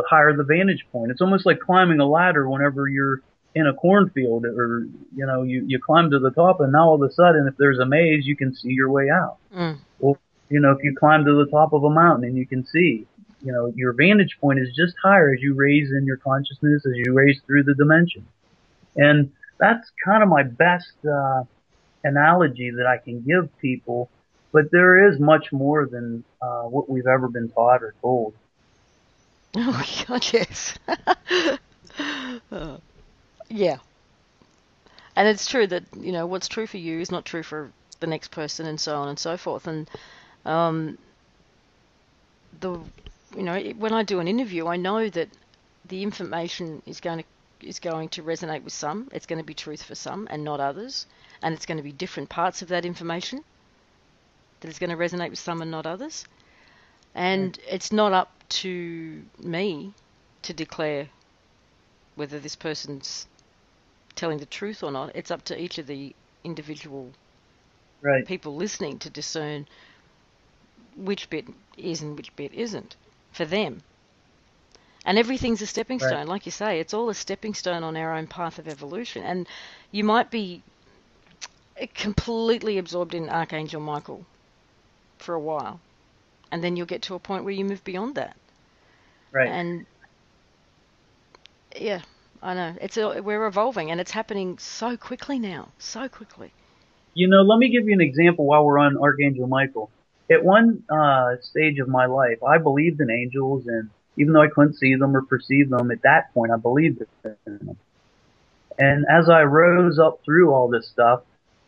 higher the vantage point. It's almost like climbing a ladder whenever you're in a cornfield, or you climb to the top, and now all of a sudden, if there's a maze, you can see your way out. Mm. Or if you climb to the top of a mountain and you can see, your vantage point is just higher as you raise in your consciousness, as you raise through the dimension. And that's kind of my best analogy that I can give people. But there is much more than what we've ever been taught or told. Oh, God, yes. Yeah. And it's true that, what's true for you is not true for the next person, and so on and so forth. And when I do an interview, I know that the information is going to resonate with some. It's going to be truth for some and not others. And it's going to be different parts of that information that is going to resonate with some and not others. And it's not up to me to declare whether this person's telling the truth or not. It's up to each of the individual people listening to discern which bit is and which bit isn't for them. And everything's a stepping stone. Like you say, it's all a stepping stone on our own path of evolution. And you might be completely absorbed in Archangel Michael for a while, and then you'll get to a point where you move beyond that. Right. And yeah, I know we're evolving, and it's happening so quickly now, so quickly. Let me give you an example while we're on Archangel Michael. At one stage of my life, I believed in angels, and even though I couldn't see them or perceive them, at that point I believed in them. And as I rose up through all this stuff,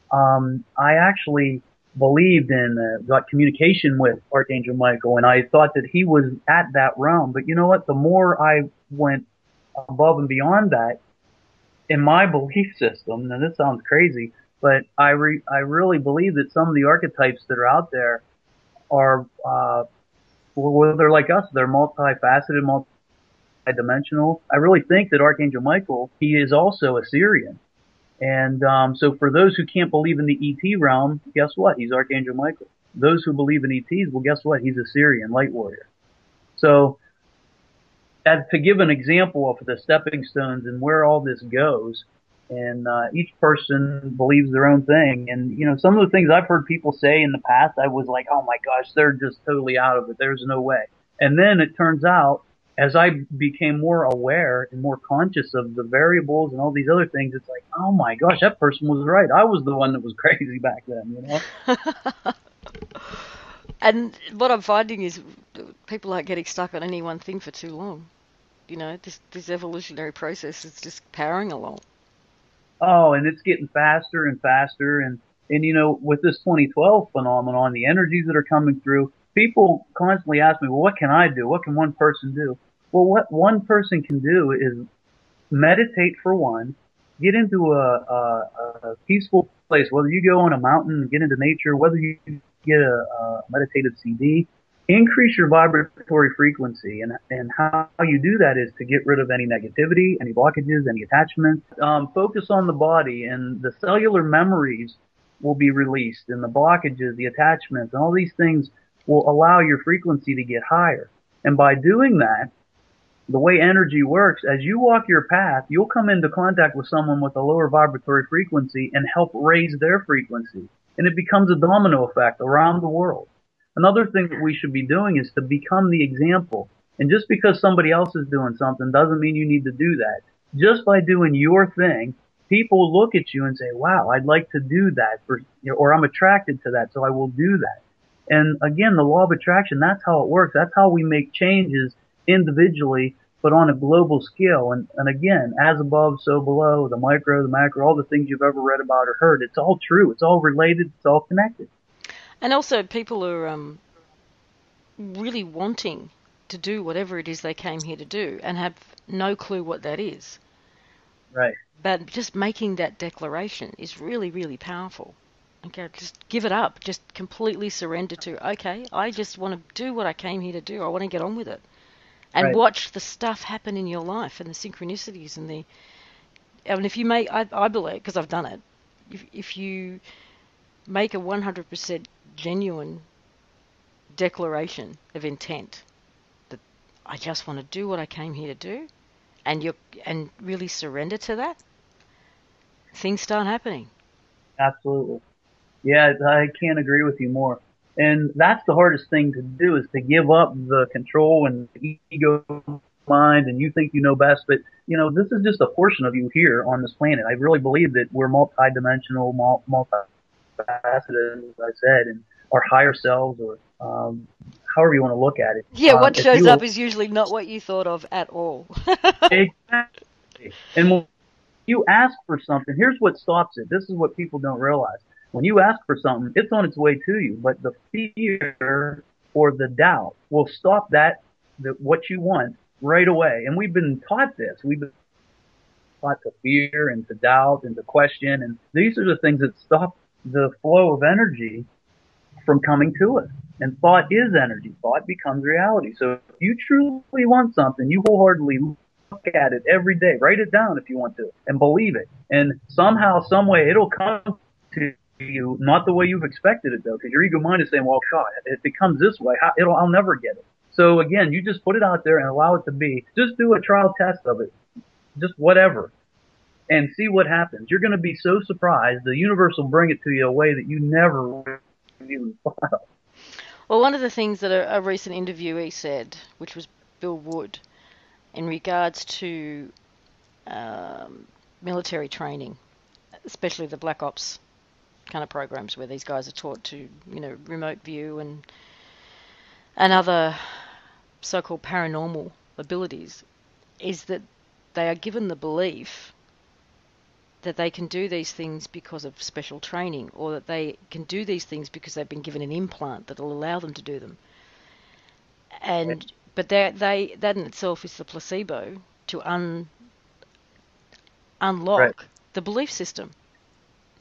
I actually believed in got communication with Archangel Michael, and I thought that he was at that realm. But you know what? The more I went above and beyond that in my belief system, and this sounds crazy, but I really believe that some of the archetypes that are out there are well, they're like us. They're multifaceted, multidimensional. I really think that Archangel Michael, he is also a Syrian. And so for those who can't believe in the ET realm, guess what? He's Archangel Michael. Those who believe in ETs, well, guess what? He's a Syrian light warrior. So to give an example of the stepping stones and where all this goes, and each person believes their own thing. And, some of the things I've heard people say in the past, I was like, oh my gosh, they're just totally out of it. There's no way. And then it turns out, as I became more aware and more conscious of the variables and all these other things, it's like, oh my gosh, that person was right. I was the one that was crazy back then, And what I'm finding is people aren't getting stuck on any one thing for too long. This evolutionary process is just powering along. Oh, and it's getting faster and faster. And with this 2012 phenomenon, the energies that are coming through, people constantly ask me, well, what can I do? What can one person do? Well, what one person can do is meditate for one, get into a peaceful place, whether you go on a mountain and get into nature, whether you get a meditative CD, increase your vibratory frequency. And how you do that is to get rid of any negativity, any blockages, any attachments. Focus on the body, and the cellular memories will be released, and the blockages, the attachments, and all these things will allow your frequency to get higher. And by doing that, the way energy works, as you walk your path, you'll come into contact with someone with a lower vibratory frequency and help raise their frequency. And it becomes a domino effect around the world. Another thing that we should be doing is to become the example. And just because somebody else is doing something doesn't mean you need to do that. Just by doing your thing, people look at you and say, wow, I'd like to do that, or I'm attracted to that, so I will do that. And again, the law of attraction, that's how it works. That's how we make changes individually, but on a global scale. And again, as above, so below, the micro, the macro, all the things you've ever read about or heard, it's all true. It's all related. It's all connected. And also people are really wanting to do whatever it is they came here to do and have no clue what that is. Right. But just making that declaration is really, really powerful. Okay, just give it up. Just completely surrender to, okay, I just want to do what I came here to do. I want to get on with it. And Right. watch the stuff happen in your life and the synchronicities and the... I mean, if you make... I believe, because I've done it, if you make a 100% genuine declaration of intent that I just want to do what I came here to do, and really surrender to that, things start happening. Absolutely. Yeah, I can't agree with you more. And that's the hardest thing to do, is to give up the control and the ego mind, and you think you know best. But, this is just a portion of you here on this planet. I really believe that we're multidimensional, multifaceted, as I said, and our higher selves, or however you want to look at it. Yeah, what If shows up you is usually not what you thought of at all. exactly, and when you ask for something, here's what stops it. This is what people don't realize. When you ask for something, it's on its way to you, but the fear or the doubt will stop what you want right away. And we've been taught this. We've been taught to fear and to doubt and to question. And these are the things that stop the flow of energy from coming to us. And thought is energy. Thought becomes reality. So if you truly want something, you wholeheartedly look at it every day. Write it down if you want to, and believe it. And somehow, some way, it'll come to you, not the way you've expected it though, because your ego mind is saying, well, God, if it comes this way, I'll never get it. So again, you just put it out there and allow it to be. Just do a trial test of it. Just whatever. And see what happens. You're going to be so surprised. The universe will bring it to you a way that you never even thought of. Well, one of the things that a recent interviewee said, which was Bill Wood, in regards to military training, especially the Black Ops kind of programs where these guys are taught to, remote view and other so-called paranormal abilities, is that they are given the belief that they can do these things because of special training, or that they can do these things because they've been given an implant that will allow them to do them. But that in itself is the placebo to unlock Right. the belief system.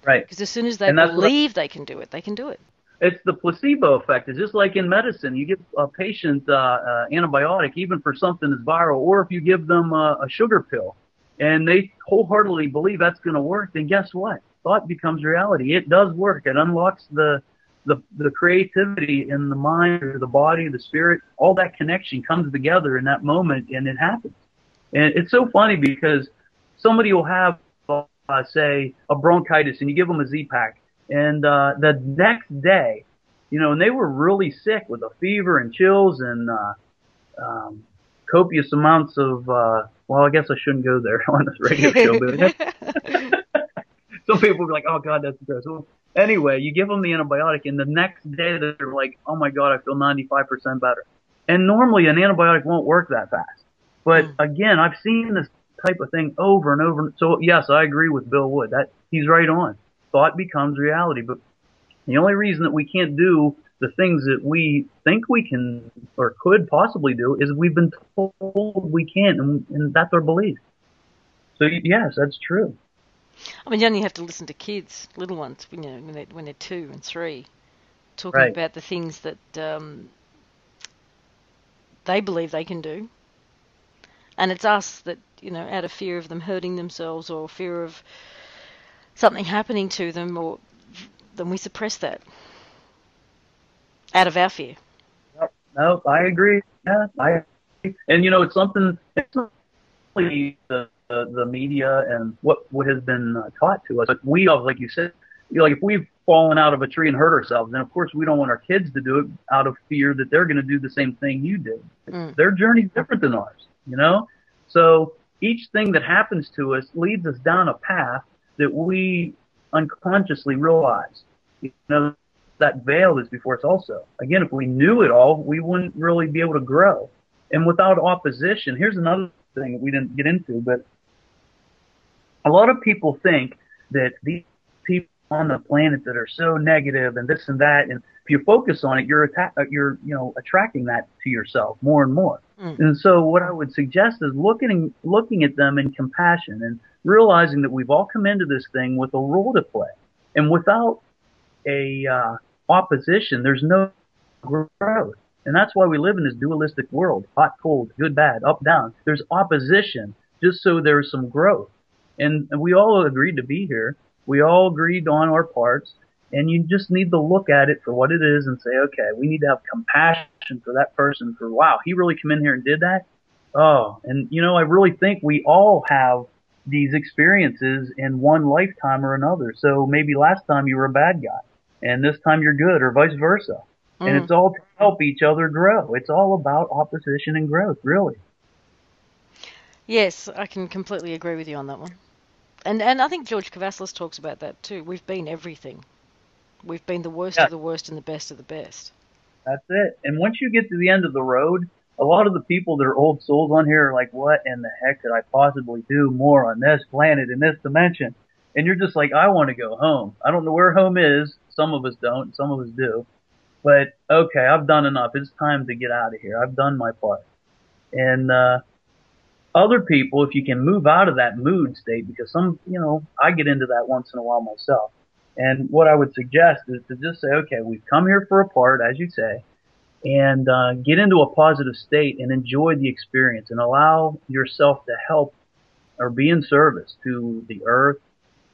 Right. Because as soon as they believe they can do it, they can do it. It's the placebo effect. It's just like in medicine. You give a patient antibiotic, even for something that's viral, or if you give them a sugar pill, and they wholeheartedly believe that's going to work, then guess what? Thought becomes reality. It does work. It unlocks the creativity in the mind, or the body, the spirit. All that connection comes together in that moment, and it happens. And it's so funny because somebody will have, say, a bronchitis, and you give them a Z-Pack. And the next day, and they were really sick with a fever and chills and copious amounts of, well, I guess I shouldn't go there on this radio show, but some people will be like, oh, God, that's gross. Well, anyway, you give them the antibiotic, and the next day they're like, oh, my God, I feel 95% better. And normally an antibiotic won't work that fast. But again, I've seen this type of thing over and over. So, yes, I agree with Bill Wood. He's right on. Thought becomes reality. But the only reason that we can't do the things that we think we can or could possibly do is we've been told we can't, and that's our belief. So yes, that's true. I mean, you only have to listen to kids, little ones, when they're 2 and 3, talking Right. about the things that they believe they can do. And it's us that, out of fear of them hurting themselves or fear of something happening to them, then we suppress that out of our fear. No, I agree. Yeah, and it's something. It's really the media and what has been taught to us. Like you said, like if we've fallen out of a tree and hurt ourselves, then of course we don't want our kids to do it out of fear that they're going to do the same thing you did. Their journey's different than ours, So each thing that happens to us leads us down a path that we unconsciously realize. That veil is before us also. Again, if we knew it all, we wouldn't really be able to grow. And without opposition, here's another thing that we didn't get into, but a lot of people think that these people on the planet that are so negative and this and that. And if you focus on it, you're attracting that to yourself more and more. Mm. And so what I would suggest is looking at them in compassion and realizing that we've all come into this thing with a role to play. And without a opposition, there's no growth. And that's why we live in this dualistic world, hot, cold, good, bad, up, down. There's opposition just so there's some growth. And we all agreed to be here. We all agreed on our parts. And you just need to look at it for what it is and say, okay, we need to have compassion for that person for, wow, he really came in here and did that. Oh, and I really think we all have these experiences in one lifetime or another. So maybe last time you were a bad guy and this time you're good or vice versa. And it's all to help each other grow. It's all about opposition and growth, really. Yes, I can completely agree with you on that one. And I think George Kavaslis talks about that too. We've been everything. We've been the worst Yeah, of the worst and the best of the best. that's it. And once you get to the end of the road, a lot of the people that are old souls on here are like, what in the heck could I possibly do more on this planet in this dimension? And you're just like, I want to go home. I don't know where home is. Some of us don't. Some of us do. But okay, I've done enough. It's time to get out of here. I've done my part. And other people, if you can move out of that mood state, because I get into that once in a while myself. And what I would suggest is to just say, okay, we've come here for a part, as you say, and get into a positive state and enjoy the experience and allow yourself to help or be in service to the earth,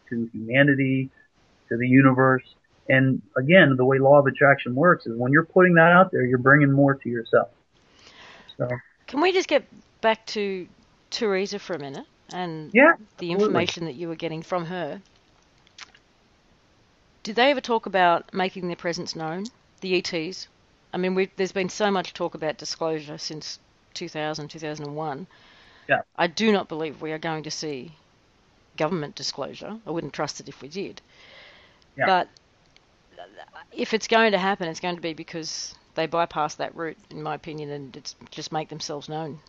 to humanity, to the universe. And again, the way law of attraction works is when you're putting that out there, you're bringing more to yourself. So, Can we just get back to Teresa for a minute and yeah, the absolutely. information that you were getting from her? Did they ever talk about making their presence known, the ETs? I mean, there's been so much talk about disclosure since 2000, 2001. Yeah, I do not believe we are going to see government disclosure. I wouldn't trust it if we did. yeah. But if it's going to happen, it's going to be because they bypass that route, in my opinion, and it's just make themselves known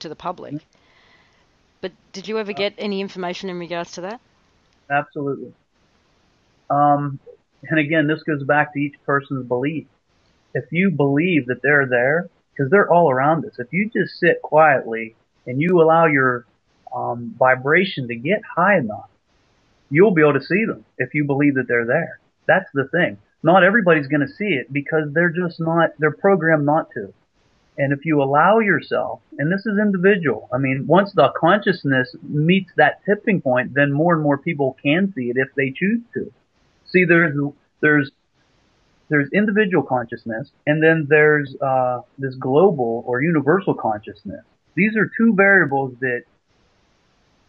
to the public. But did you ever get any information in regards to that? Absolutely. And again, this goes back to each person's belief. If you believe that they're there, because they're all around us, if you just sit quietly and you allow your vibration to get high enough, you'll be able to see them if you believe that they're there. That's the thing. Not everybody's going to see it because they're programmed not to. And if you allow yourself, and this is individual, I mean, once the consciousness meets that tipping point, then more and more people can see it if they choose to. See, there's individual consciousness, and then there's this global or universal consciousness. These are two variables that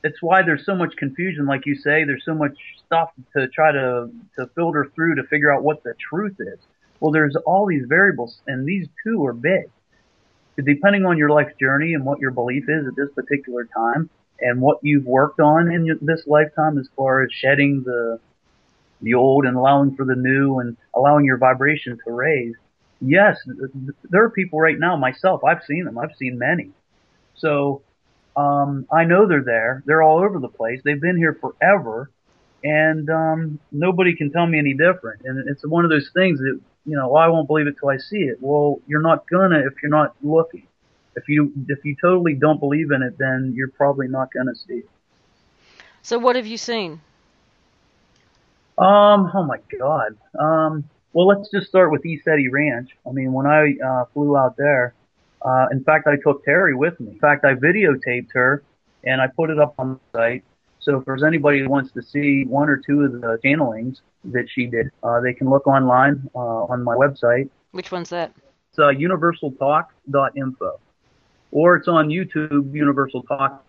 it's why there's so much confusion, like you say. There's so much stuff to try to filter through to figure out what the truth is. Well, there's all these variables, and these two are big. Depending on your life journey and what your belief is at this particular time, and what you've worked on in this lifetime, as far as shedding the old and allowing for the new and allowing your vibration to raise. Yes, there are people right now, myself, I've seen them. I've seen many. So, I know they're there. They're all over the place. They've been here forever, and nobody can tell me any different. And it's one of those things that, well, I won't believe it till I see it. Well, you're not gonna if you're not looking. If you totally don't believe in it, then you're probably not gonna see it. So what have you seen? Oh my God. Well, let's just start with East Eddy Ranch. I mean, when I flew out there, in fact, I took Terry with me. In fact, I videotaped her and I put it up on the site. So if there's anybody who wants to see one or two of the channelings that she did, they can look online on my website. Which one's that? It's universaltalk.info, or it's on YouTube, Universal Talk.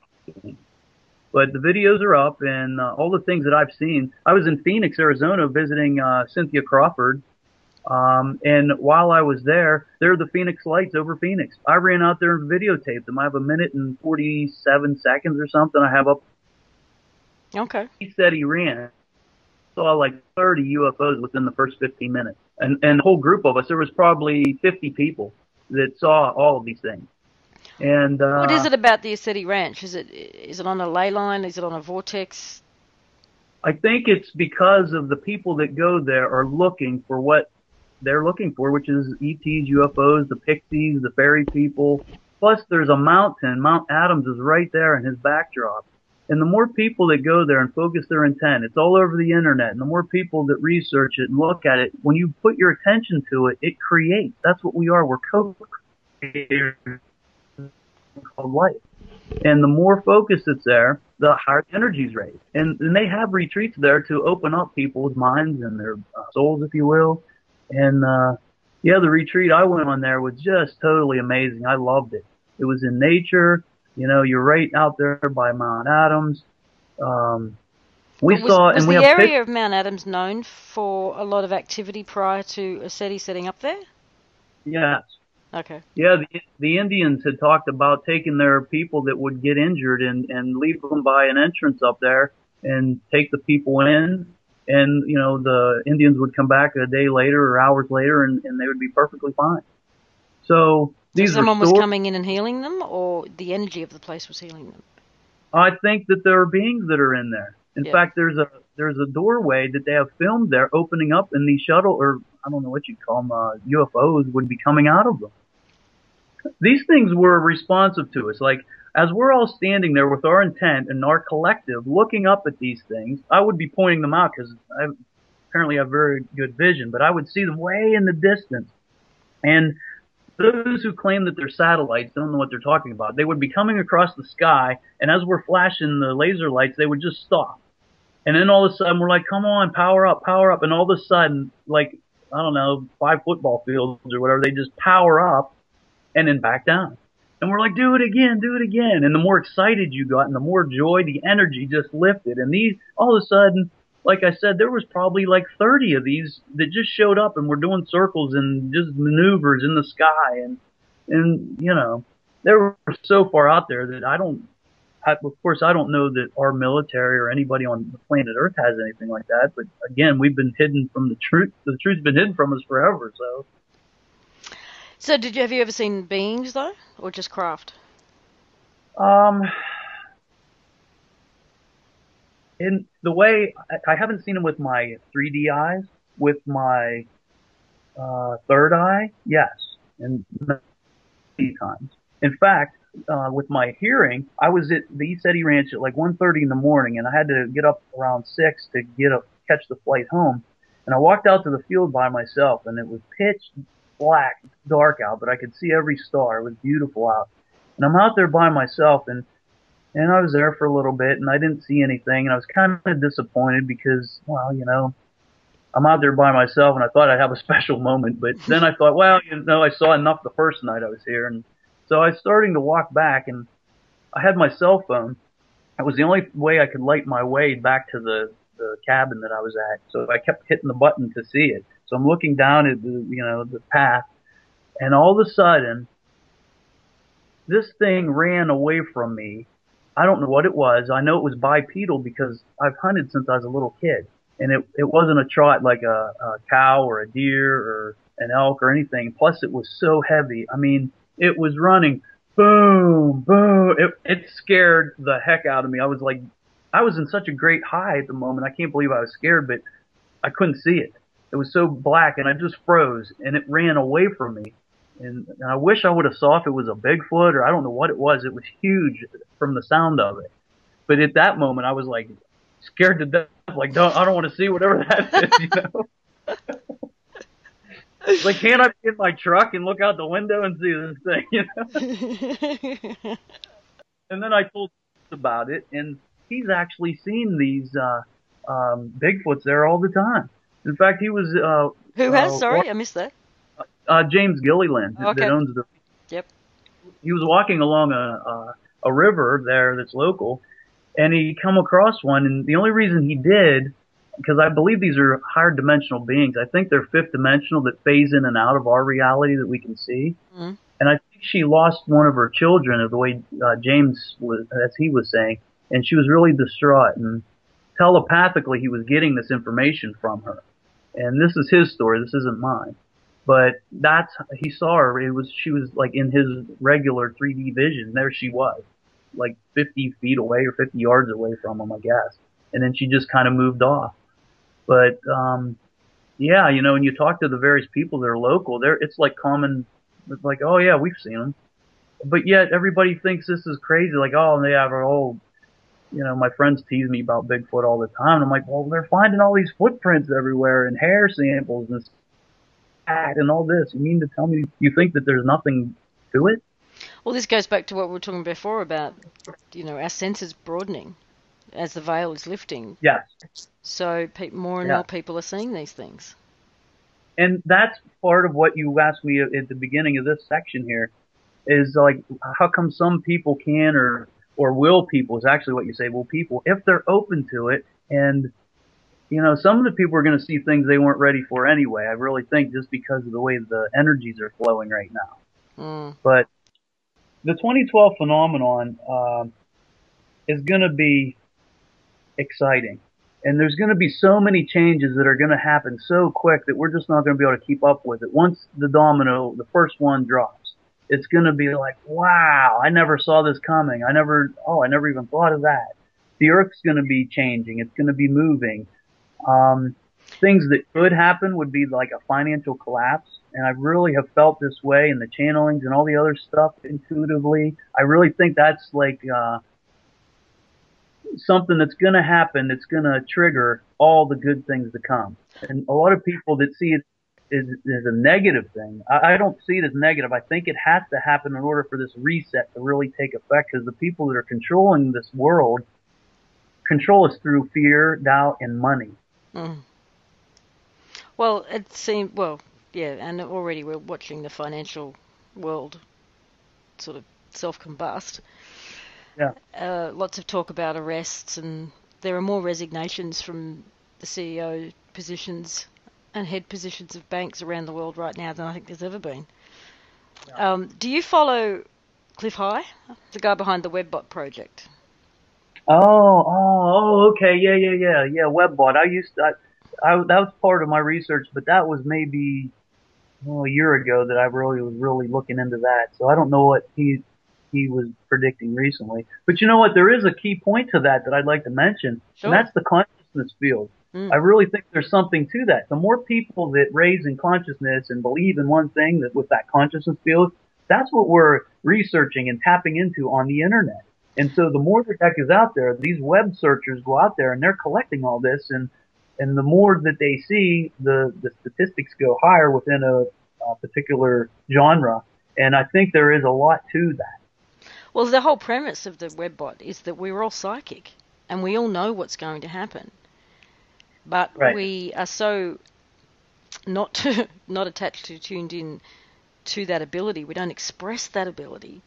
But the videos are up, and all the things that I've seen. I was in Phoenix, Arizona, visiting Cynthia Crawford. And while I was there are the Phoenix lights over Phoenix. I ran out there and videotaped them. I have 1 minute and 47 seconds or something. I have up. Okay. He said he saw like 30 UFOs within the first 15 minutes. And the whole group of us, there was probably 50 people that saw all of these things. And what is it about the Aceti Ranch? Is it on a ley line? Is it on a vortex? I think it's because of the people that go there are looking for what they're looking for, which is ETs, UFOs, the pixies, the fairy people. Plus, there's a mountain. Mount Adams is right there in his backdrop. And the more people that go there and focus their intent, it's all over the internet. And the more people that research it and look at it, when you put your attention to it, it creates. That's what we are. We're co-creators called life. And the more focus that's there, the higher the energy's raised. And they have retreats there to open up people's minds and their souls, if you will. And, yeah, the retreat I went on there was just totally amazing. I loved it. It was in nature. You know, you're right out there by Mount Adams. We saw, Was and we the have area of Mount Adams known for a lot of activity prior to SETI setting up there? yes. Okay. Yeah, the Indians had talked about taking their people that would get injured and leave them by an entrance up there and take the people in. And, you know, the Indians would come back a day later or hours later and they would be perfectly fine. So So these are someone was stories. coming in and healing them, or the energy of the place was healing them? I think that there are beings that are in there. In Yeah. fact, there's a doorway that they have filmed there opening up, and these shuttle, or I don't know what you call them, UFOs would be coming out of them. These things were responsive to us. Like, as we're all standing there with our intent and our collective looking up at these things, I would be pointing them out because I apparently have very good vision, but I would see them way in the distance. And those who claim that they're satellites don't know what they're talking about. They would be coming across the sky, and as we're flashing the laser lights, they would just stop. And then all of a sudden, we're like, come on, power up, power up. And all of a sudden, like, I don't know, 5 football fields or whatever, they just power up and then back down. And we're like, do it again, do it again. And the more excited you got and the more joy, the energy just lifted. And these, all of a sudden, like I said, there was probably like 30 of these that just showed up and were doing circles and just maneuvers in the sky. And, you know, they were so far out there that of course, I don't know that our military or anybody on the planet Earth has anything like that. But again, we've been hidden from the truth. The truth's been hidden from us forever. So, So have you ever seen beings, though, or just craft? um, in the way I haven't seen them with my 3D eyes, with my third eye, yes, and many times. In fact, with my hearing, I was at the ESETI Ranch at like 1:30 in the morning, and I had to get up around 6 to catch the flight home. And I walked out to the field by myself, and it was pitch black, dark out, but I could see every star. It was beautiful out. And I'm out there by myself, and I was there for a little bit, and I didn't see anything, and I was kind of disappointed because, well, you know, I'm out there by myself, and I thought I'd have a special moment, but then I thought, well, you know, I saw enough the first night I was here, and so I was starting to walk back, and I had my cell phone. It was the only way I could light my way back to the cabin that I was at, so I kept hitting the button to see it. So I'm looking down at the path, and all of a sudden, this thing ran away from me. I don't know what it was. I know it was bipedal because I've hunted since I was a little kid. And it wasn't a trot like a cow or a deer or an elk or anything. Plus, it was so heavy. I mean, it was running boom, boom. It scared the heck out of me. I was like, I was in such a great high at the moment. I can't believe I was scared, but I couldn't see it. It was so black, and I just froze, and it ran away from me. And I wish I would have saw if it was a Bigfoot or I don't know what it was. It was huge from the sound of it. But at that moment, I was like scared to death. Like, I don't want to see whatever that is, you know? Like, can't I get in my truck and look out the window and see this thing, you know? And then I told about it, and he's actually seen these Bigfoots there all the time. In fact, he was Who has? Sorry, I missed that. James Gilliland Okay. that owns the. Yep. He was walking along a river there that's local, and he come across one. And the only reason he did, because I believe these are higher dimensional beings. I think they're fifth dimensional that phase in and out of our reality that we can see. Mm. And I think she lost one of her children, of the way James was, as he was saying, and she was really distraught. And telepathically, he was getting this information from her. And this is his story. This isn't mine. But he saw her. She was like in his regular 3D vision. There she was, like 50 feet away or 50 yards away from him, I guess. and then she just kind of moved off. But yeah, you know, when you talk to the various people that are local, it's like common. It's like, oh yeah, we've seen them. But yet everybody thinks this is crazy. Like, oh, they have a whole, you know, my friends tease me about Bigfoot all the time. I'm like, well, they're finding all these footprints everywhere and hair samples and all this. You mean to tell me you think that there's nothing to it? Well, this goes back to what we were talking before about, our senses broadening as the veil is lifting. Yes. So more and Yeah. more people are seeing these things. And that's part of what you asked me at the beginning of this section here is like, how come some people can or will people is actually what you say, will people, if they're open to it. And, you know, some of the people are going to see things they weren't ready for anyway. I really think just because of the way the energies are flowing right now. But the 2012 phenomenon, is going to be exciting. And there's going to be so many changes that are going to happen so quick that we're just not going to be able to keep up with it. Once the first one drops, it's going to be like, wow, I never saw this coming. I never even thought of that. The Earth's going to be changing. It's going to be moving. Things that could happen would be like a financial collapse. And I really have felt this way in the channelings and all the other stuff intuitively. I really think that's like, something that's going to happen that's going to trigger all the good things to come. And a lot of people that see it is a negative thing. I don't see it as negative. I think it has to happen in order for this reset to really take effect, because the people that are controlling this world control us through fear, doubt, and money. Well, it seemed, yeah, and already we're watching the financial world sort of self-combust. Yeah. Lots of talk about arrests, and there are more resignations from the CEO positions and head positions of banks around the world right now than I think there's ever been. Yeah. Do you follow Cliff High, the guy behind the Webbot project? Okay, yeah. Webbot. That was part of my research, but that was maybe a year ago that I was really looking into that. So I don't know what he was predicting recently. But you know what? There is a key point to that I'd like to mention, Sure. and that's the consciousness field. I really think there's something to that. The more people that raise in consciousness and believe in one thing that with that consciousness field, that's what we're researching and tapping into on the internet. And so the more the tech is out there, these web searchers go out there and they're collecting all this, and the more that they see, the statistics go higher within a particular genre. And I think there is a lot to that. Well, the whole premise of the Webbot is that we're all psychic and we all know what's going to happen. But right. We are so not attached to, tuned in to that ability. We don't express that ability.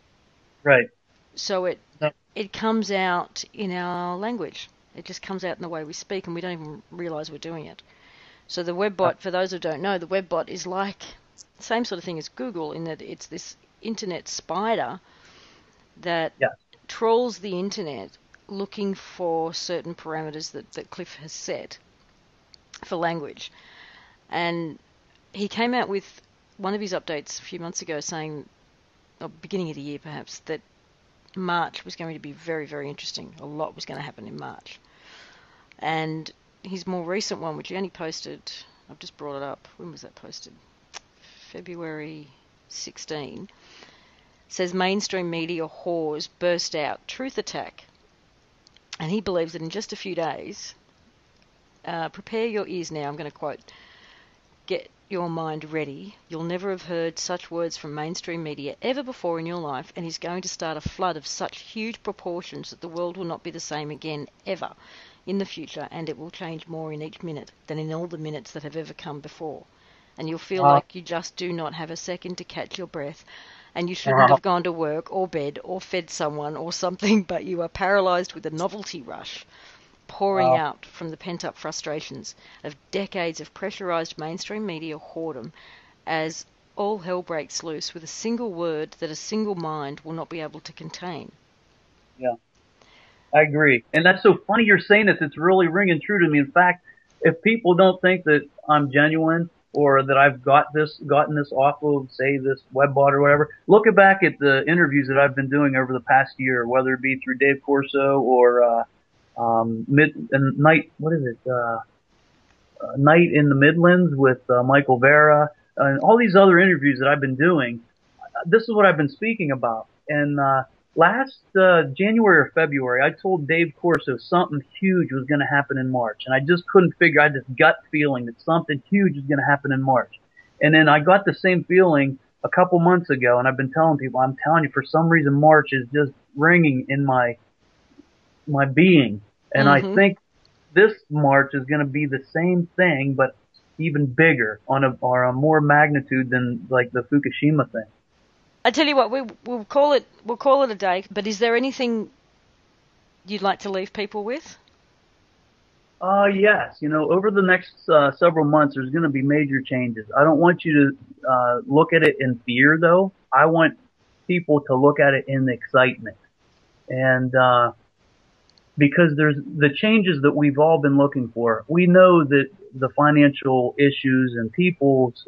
Right. So it comes out in our language. It just comes out in the way we speak, and we don't even realise we're doing it. So the Webbot, for those who don't know, the Webbot is like the same sort of thing as Google in that it's this internet spider that trawls the internet looking for certain parameters that Cliff has set for language. And he came out with one of his updates a few months ago saying, or beginning of the year perhaps, that March was going to be very, very interesting. A lot was going to happen in March. And his more recent one, which he only posted, I've just brought it up. When was that posted? February 16. Says mainstream media whores burst out. Truth attack. And he believes that in just a few days, prepare your ears now, I'm going to quote, get your mind ready. You'll never have heard such words from mainstream media ever before in your life, and he's going to start a flood of such huge proportions that the world will not be the same again ever in the future, and it will change more in each minute than in all the minutes that have ever come before. And you'll feel like you just do not have a second to catch your breath, and you shouldn't have gone to work or bed or fed someone or something, but you are paralysed with a novelty rush pouring out from the pent-up frustrations of decades of pressurised mainstream media whoredom as all hell breaks loose with a single word that a single mind will not be able to contain. Yeah, I agree. And that's so funny you're saying this. It's really ringing true to me. In fact, if people don't think that I'm genuine or that I've gotten this off of, say, this Webbot or whatever, look back at the interviews that I've been doing over the past year, whether it be through Dave Corso or night, what is it? Night in the Midlands with Michael Vera, and all these other interviews that I've been doing. This is what I've been speaking about. And last January or February, I told Dave Corso something huge was going to happen in March, and I just couldn't figure. I had this gut feeling that something huge is going to happen in March. And then I got the same feeling a couple months ago, and I've been telling people, I'm telling you, for some reason, March is just ringing in my being, and I Mm-hmm. think this March is going to be the same thing, but even bigger on a more magnitude than like the Fukushima thing. I tell you what, we'll call it a day. But is there anything you'd like to leave people with? Yes. Over the next several months, there's going to be major changes. I don't want you to look at it in fear, though. I want people to look at it in excitement, and because there's the changes that we've all been looking for. We know that the financial issues and people's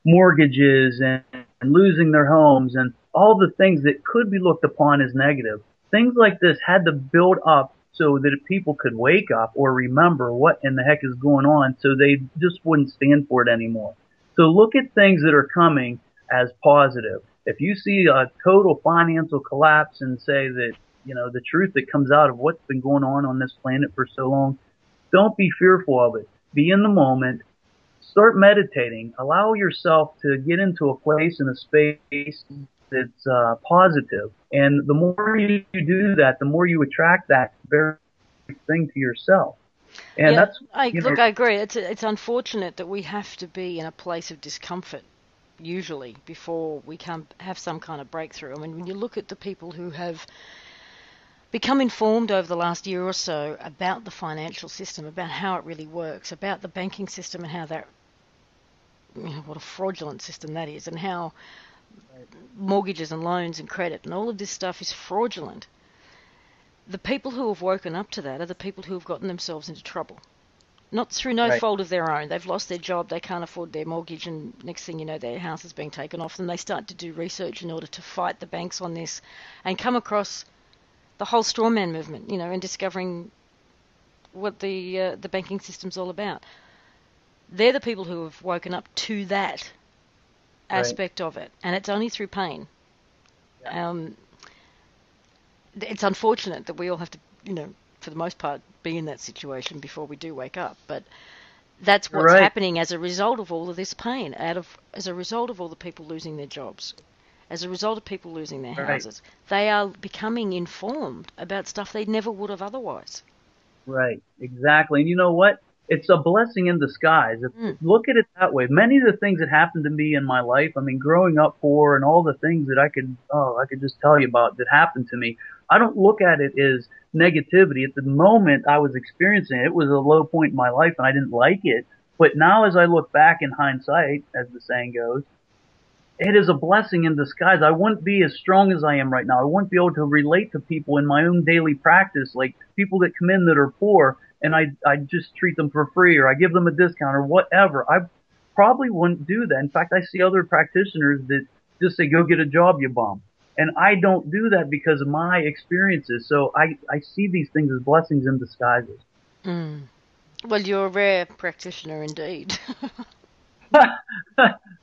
mortgages and losing their homes and all the things that could be looked upon as negative, things like this had to build up so that people could wake up or remember what in the heck is going on, so they just wouldn't stand for it anymore. So look at things that are coming as positive. If you see a total financial collapse and say that, the truth that comes out of what's been going on this planet for so long, don't be fearful of it. Be in the moment. Start meditating. Allow yourself to get into a place and a space that's positive. And the more you do that, the more you attract that very thing to yourself. And Yeah, that's, I you know, look. I agree. It's unfortunate that we have to be in a place of discomfort usually before we can have some kind of breakthrough. I mean, when you look at the people who have become informed over the last year or so about the financial system, about how it really works, about the banking system and how that, what a fraudulent system that is, and how mortgages and loans and credit and all of this stuff is fraudulent. The people who have woken up to that are the people who have gotten themselves into trouble. Not through no right, fault of their own. They've lost their job, they can't afford their mortgage, and next thing you know, their house is being taken off them. They start to do research in order to fight the banks on this and come across the whole strawman movement, and discovering what the banking system's all about. They're the people who have woken up to that right, aspect of it, and it's only through pain. yeah, Um, it's unfortunate that we all have to, for the most part, be in that situation before we do wake up. But that's you're what's right, happening as a result of all of this pain, as a result of all the people losing their jobs, as a result of people losing their right. houses. They are becoming informed about stuff they never would have otherwise. Right, exactly. And you know what? It's a blessing in disguise. Mm. Look at it that way. Many of the things that happened to me in my life, I mean, growing up poor and all the things that I could just tell you about that happened to me. I don't look at it as negativity. At the moment I was experiencing it, it was a low point in my life and I didn't like it. But now as I look back in hindsight, as the saying goes, it is a blessing in disguise. I wouldn't be as strong as I am right now. I wouldn't be able to relate to people in my own daily practice, like people that come in that are poor and I just treat them for free or I give them a discount or whatever. I probably wouldn't do that. In fact, I see other practitioners that just say, go get a job, you bum. And I don't do that because of my experiences. So I see these things as blessings in disguises. Mm. Well, you're a rare practitioner indeed.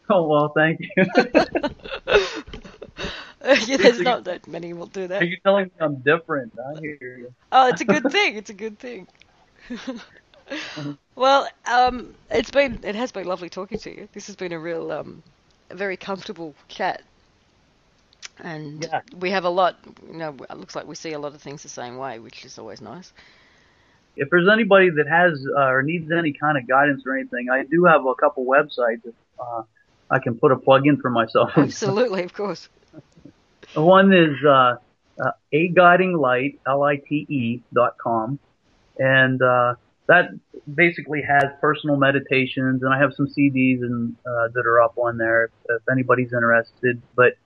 Oh, well, thank you. Yeah, there's not that many who will do Are that. you telling me I'm different? I hear you. Oh, it's a good thing. It's a good thing. Well, it has been lovely talking to you. This has been a real, a very comfortable chat, and Yeah. we have a lot. It looks like we see a lot of things the same way, which is always nice. If there's anybody that has or needs any kind of guidance or anything, I do have a couple websites. If, I can put a plug in for myself. Absolutely, of course. One is a guiding light, lite.com, and that basically has personal meditations, and I have some CDs and that are up on there if anybody's interested. But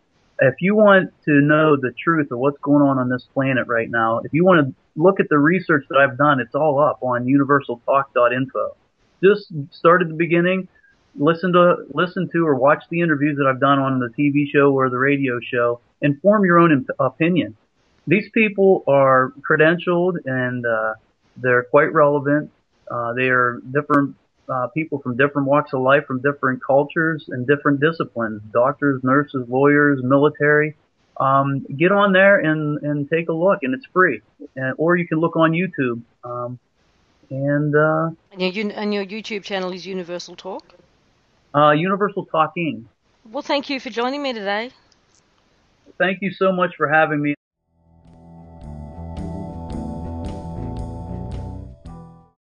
if you want to know the truth of what's going on this planet right now, if you want to look at the research that I've done, it's all up on universaltalk.info. Just start at the beginning, listen to or watch the interviews that I've done on the TV show or the radio show, and form your own opinion. These people are credentialed and They're quite relevant. They are different people from different walks of life, from different cultures and different disciplines: doctors, nurses, lawyers, military. Get on there and take a look, and it's free. Or you can look on YouTube. And And your YouTube channel is Universal Talk. Universal Talking. Well, thank you for joining me today. Thank you so much for having me.